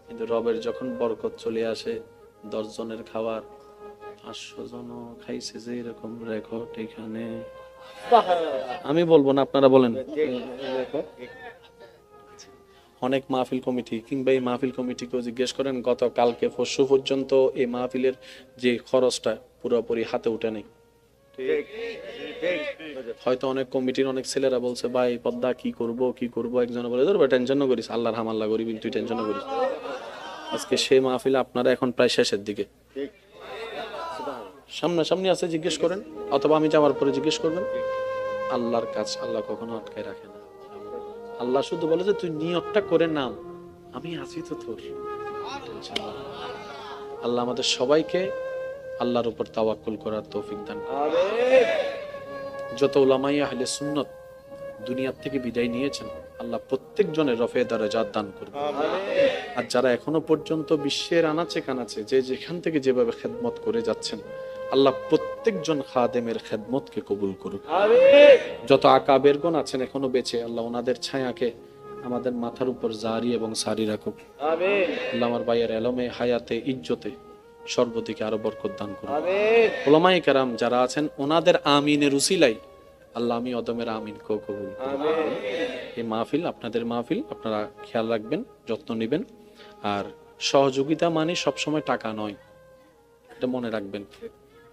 কিন্তু রবের যখন বরকত চলে আসে 10 জনের খাবার 500 জন খাইছে, যে এরকম রেকর্ড এখানে আমি বলবো না, আপনারা বলেন। অনেক মাহফিল কমিটি কিংবা এই মাহফিল কমিটিকেও জিজ্ঞেস করেন, গত কালকে পরশু পর্যন্ত এই মাহফিলের যে খরচটা পুরোপুরি হাতে উঠে নেই। হয়তো অনেক কমিটির অনেক ছেলেরা বলছে, ভাই পদ্মা কি করব কি করব। একজনে বলে, ধর টেনশন করিস, আল্লাহর হামাল্লা করিবি, তুই টেনশন করিস। আজকে সেই মাহফিল আপনারা এখন প্রায় শেষের দিকে, সামনাসামনি আছে, জিজ্ঞেস করেন, অথবা আমি যাওয়ার পরে জিজ্ঞেস করবেন। আল্লাহর কাজ আল্লাহ কখনো আটকায় রাখে না। আল্লাহ শুধু বলে যে তুই নিয়তটা করে নাম, আমি আছি তো তোর। আল্লাহ আমাদের সবাইকে আল্লাহর উপর তাওয়াক্কুল করার তৌফিক দান করুন। আমিন। যত উলামায়ে আহলে সুন্নাত দুনিয়ার থেকে বিদায় নিয়েছেন, আল্লাহ প্রত্যেকজনের রফে দারাজাত দান করুন। আমিন। আর যারা এখনো পর্যন্ত বিশ্বের আনাচে কানাচে যে যেখান থেকে যেভাবে খেদমত করে যাচ্ছেন, আল্লাহ প্রত্যেকজন খাদেমের খেদমতকে কবুল করুক। যত আকাবেরগণ আছেন এখনো বেঁচে, আল্লাহ ওনাদের ছায়াকে আমাদের মাথার উপর জারি এবং সারি রাখুক। আল্লাহ আমার ভাইয়ের এলমে, হায়াতে, ইজ্জতে সর্বদিকে আরো বরকত দান করুন। উলামায়ে কেরাম যারা আছেন ওনাদের আমিনের উসিলাই আল্লাহ আমি অদমের আমিন কবুল করুন। এই মাহফিল আপনাদের মাহফিল, আপনারা খেয়াল রাখবেন, যত্ন নেবেন। আর সহযোগিতা মানে সবসময় টাকা নয়, এটা মনে রাখবেন।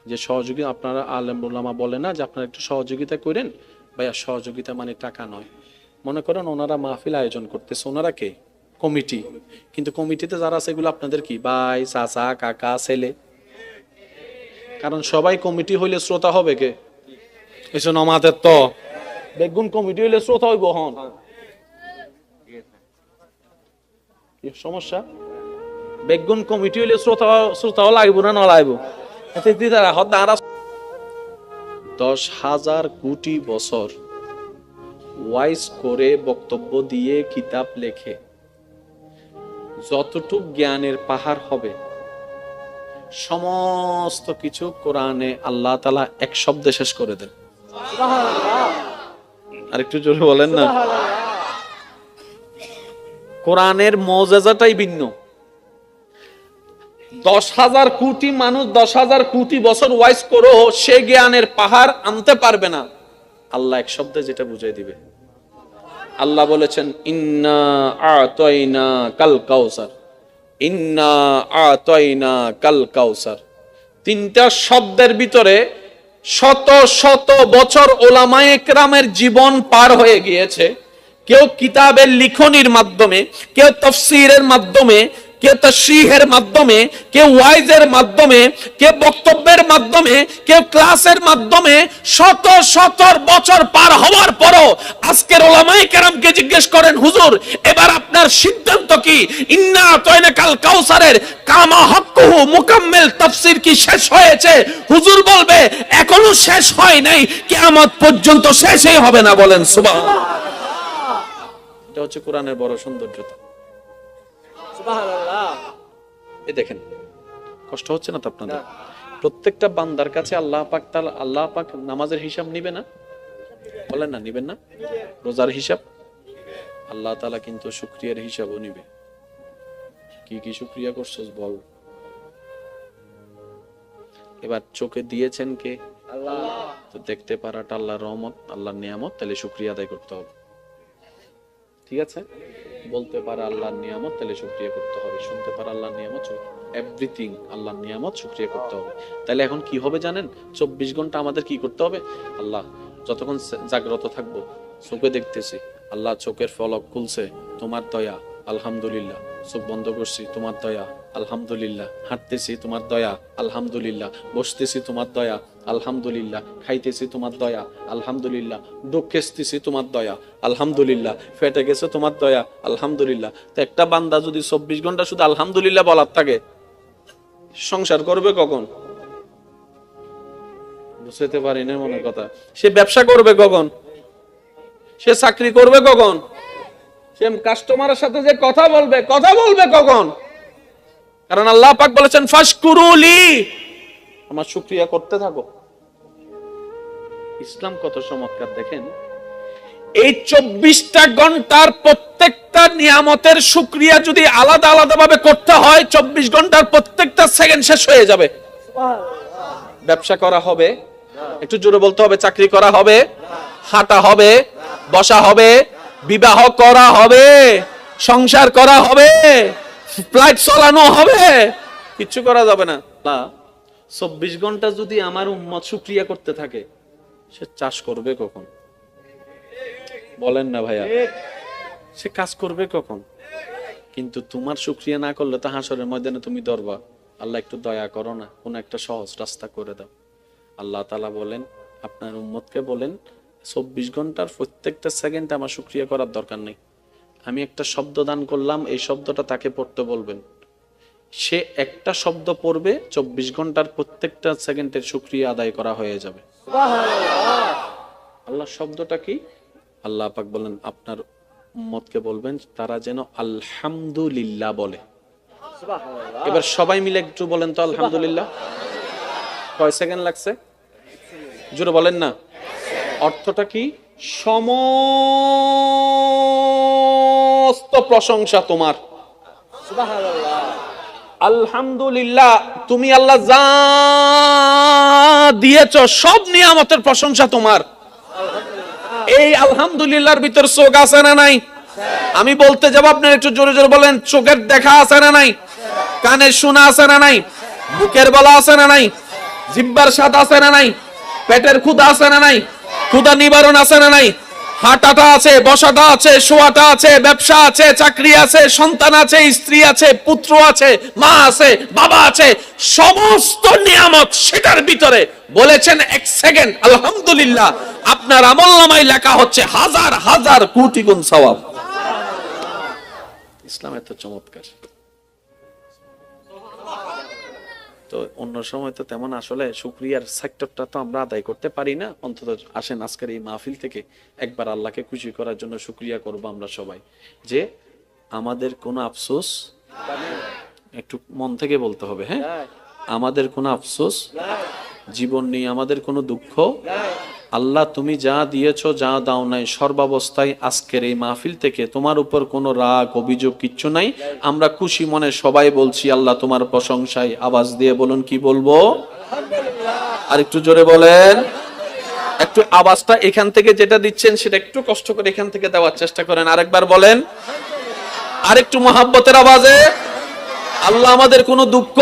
যে সহযোগিতা আপনারা আলেম উলামা বলে না যে আপনারা একটু সহযোগিতা করেন, ভাইয়া সহযোগিতা মানে টাকা নয়। মনে করেন ওনারা মাহফিল আয়োজন করতেছে, ওনারা কে? কমিটি। কিন্তু কমিটিতে যারা আছে এগুলো আপনাদের কি ভাই, চাচা, কাকা, ছেলে? কারণ সবাই কমিটি হইলে শ্রোতা হবে কে? এসে নমাদের তো বেগুন কমিটি হইলে শ্রোতা হইব। হন কি সমস্যা? বেগুন কমিটি হইলে শ্রোতাও লাগবো না লাগবো? 10,000 কোটি বছর ওয়াইজ করে বক্তব্য দিয়ে কিতাব লেখে যতটুক জ্ঞানের পাহাড় হবে সমস্ত কিছু কোরআনে আল্লাহ তাআলা এক শব্দে শেষ করে দেন। আর একটু জোরে বলেন না। কোরআনের মুজিজাটাই ভিন্ন। 10,000 কোটি মানুষ 10,000 কোটি বছর ওয়াইজ করো, সে জ্ঞানের পাহাড় আনতে পারবে না। আল্লাহ এক শব্দে যেটা বুঝাই দিবে। আল্লাহ বলেছেন ইন্না আতাইনা কাল কাউসার, ইন্না আতাইনা কাল কাউসার। তিনটা শব্দের ভিতরে শত শত বছর ওলামায়ে কেরামের জীবন পার হয়ে গিয়েছে। কেউ কিতাবের লিখনির মাধ্যমে, কেউ তাফসীরের মাধ্যমে, কেউ তাশরীহের মাধ্যমে, কেউ ওয়াইজের মাধ্যমে, কেউ বক্তব্যের মাধ্যমে, কেউ ক্লাসের মাধ্যমে শত শত বছর পার হওয়ার পরও আজকের উলামায়ে কেরামকে জিজ্ঞেস করেন, হুজুর এবার আপনার সিদ্ধান্ত কি? ইন্না আতাইনা কাল কাউসারের কামা হক্কুহু মুকাম্মিল তাফসীর কি শেষ হয়েছে? হুজুর বলবে এখনো শেষ হয় নাই, কিয়ামত পর্যন্ত শেষই হবে না। বলেন সুবহানাল্লাহ। এটা হচ্ছে কোরআনের বড় সৌন্দর্যতা। এ দেখেন, কষ্ট হচ্ছে না তো আপনাদের? প্রত্যেকটা বান্দার কাছে আল্লাহ পাক নামাজের হিসাব নিবে না? বলেন না, নিবেন না? রোজার হিসাব আল্লাহ তাআলা কিন্তু শুকরিয়ার হিসাবও নিবে। কি কি শুকরিয়া করছস বল। এবার চোখে দিয়েছেন কে? আল্লাহ। তো দেখতে পারাটা আল্লাহর রহমত, আল্লাহর নিয়ামত, তাহলে শুকরিয়া আদায় করতে হবে। ঠিক আছে? বলতে পারা আল্লাহর নিয়ামত, তাহলে শুকরিয়া করতে হবে। শুনতে পারা আল্লাহর নিয়ামত, এভরিথিং আল্লাহর নিয়ামত, শুকরিয়া করতে হবে। তাহলে এখন কি হবে জানেন? 24 ঘন্টা আমাদের কি করতে হবে? আল্লাহ যতক্ষণ জাগ্রত থাকবো, চোখে দেখতেছি, আল্লাহ চোখের ফলক খুলছে, তোমার দয়া, আলহামদুলিল্লাহ। চোখ বন্ধ করছি, তোমার দয়া, আলহামদুলিল্লাহ। হাঁটতেছি, তোমার দয়া, আলহামদুলিল্লাহ। বসতেছি, তোমার দয়া, আলহামদুলিল্লাহ। খাইতেছি, তোমার দয়া, আলহামদুলিল্লাহ। ঢুকেছি, তোমার দয়া, আলহামদুলিল্লাহ। ফেটে গেছে, তোমার দয়া, আলহামদুলিল্লাহ। তো একটা বান্দা যদি 24 ঘন্টা শুধু আলহামদুলিল্লাহ বলার থাকে, সংসার করবে কখন? বুঝতে পারি না মনের কথা। সে ব্যবসা করবে কখন? সে চাকরি করবে কখন? সে কাস্টমারের সাথে যে কথা বলবে কখন? কারণ আল্লাহ পাক বলেছেন ফাশকুরুলি, আমার শুকরিয়া করতে থাকো। ইসলাম কত চমৎকার দেখেন। এই 24টা ঘন্টার প্রত্যেকটা নিয়ামতের শুকরিয়া যদি আলাদা আলাদা ভাবে করতে হয়, 24 ঘন্টার প্রত্যেকটা সেকেন্ড শেষ হয়ে যাবে। ব্যবসা করা হবে, একটু জোরে বলতে হবে, চাকরি করা হবে, হাঁটা হবে, বসা হবে, বিবাহ করা হবে, সংসার করা হবে, ফ্লাইট চালানো হবে, কিচ্ছু করা যাবে না। 24 ঘন্টা যদি আমার উম্মত শুকরিয়া করতে থাকে, সে চাষ করবে কখন? বলেন না ভাইয়া, সে কাজ করবে কখন? কিন্তু তোমার শুকরিয়া না করলে তো হাসরের ময়দানে তুমি ধরবা। আল্লাহ একটু দয়া করো না, কোন একটা সহজ রাস্তা করে দাও। আল্লাহ তাআলা বলেন, আপনার উম্মতকে বলেন 24 ঘন্টার প্রত্যেকটা সেকেন্ড আমার শুকরিয়া করার দরকার নেই। আমি একটা শব্দ দান করলাম, এই শব্দটা তাকে পড়তে বলবেন। সে একটা শব্দ পড়বে, 24 ঘন্টার প্রত্যেকটা সেকেন্ডের শুকরিয়া আদায় করা হয়ে যাবে। আল্লাহ শব্দটা কি? আল্লাহ পাক বলেন আপনার উম্মতকে বলবেন তারা যেন আলহামদুলিল্লাহ বলে। এবার সবাই মিলে একটু বলেন তো আলহামদুলিল্লাহ। কয় সেকেন্ড লাগছে? জোরে বলেন না। অর্থটা কি? সমস্ত প্রশংসা তোমার। আলহামদুলিল্লাহ, তুমি আল্লাহ যা দিয়েছ সব নিয়ামতের প্রশংসা তোমার। এই আলহামদুলিল্লাহর ভিতর চোখ আছে না নাই? আমি বলতে যাব, আপনার একটু জোরে জোরে বলেন। চোখের দেখা আছে না নাই? কানের শোনা আছে না নাই? বুকের বলা আছে না নাই? জিহ্বার স্বাদ আছে না নাই? পেটের ক্ষুধা আছে না নাই? ক্ষুধা নিবারণ আছে না নাই? হাঁটাটা আছে, বসাটা আছে, শোয়াটা আছে, ব্যবসা আছে, চাকরি আছে, সন্তান আছে, স্ত্রী আছে, পুত্র আছে, মা আছে, বাবা আছে, সমস্ত নিয়ামত সেটার ভিতরে বলেছেন এক সেকেন্ড আলহামদুলিল্লাহ, আপনার আমলনামায় লেখা হচ্ছে হাজার হাজার কোটি গুণ সওয়াব। ইসলাম এত চমৎকার। তো অন্য সময় তো তেমন আসলে শুকরিয়ার সেক্টরটা তো আমরা আদায় করতে পারি না। অন্তত আসেন আজকের এই মাহফিল থেকে একবার আল্লাহকে খুশি করার জন্য শুকরিয়া করব আমরা সবাই, যে আমাদের কোনো আফসোস, একটু মন থেকে বলতে হবে, হ্যাঁ, আমাদের কোনো আফসোস জীবন নেই, আমাদের কোনো দুঃখ। আল্লাহ তুমি যা দিয়েছো, যা দাও নাই, সর্বাবস্থায় আজকের এই মাহফিল থেকে তোমার উপর কোনো রাগ অভিযোগ কিচ্ছু নাই। আমরা খুশি মনে সবাই বলছি আল্লাহ তোমার প্রশংসায়। আওয়াজ দিয়ে বলুন, কি বলবো? আর একটু জোরে বলেন। একটু আওয়াজটা এখান থেকে যেটা দিচ্ছেন সেটা একটু কষ্ট করে এখান থেকে দেওয়ার চেষ্টা করেন। আরেকবার বলেন, আরেকটু মহাব্বতের আওয়াজে। আল্লাহ আমাদের কোনো দুঃখ,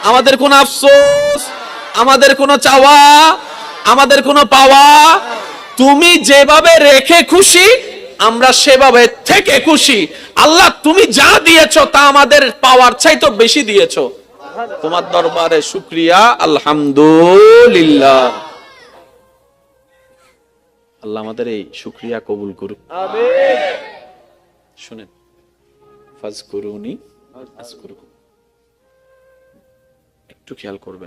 আমাদের কোনো আফসোস, আমাদের কোনো চাওয়া, আমাদের কোনো পাওয়া তুমি যেভাবে রেখে খুশি, আমরা সেভাবে থেকে খুশি। আল্লাহ তুমি যা দিয়েছো তা আমাদের পাওয়ার চাইতে বেশি দিয়েছো। তোমার দরবারে শুকরিয়া, আলহামদুলিল্লাহ। আল্লাহ আমাদের এই শুকরিয়া কবুল করুক। আমিন। শুনেন, ফাজকুরুনি আযকুরুকুম, একটু খেয়াল করবেন।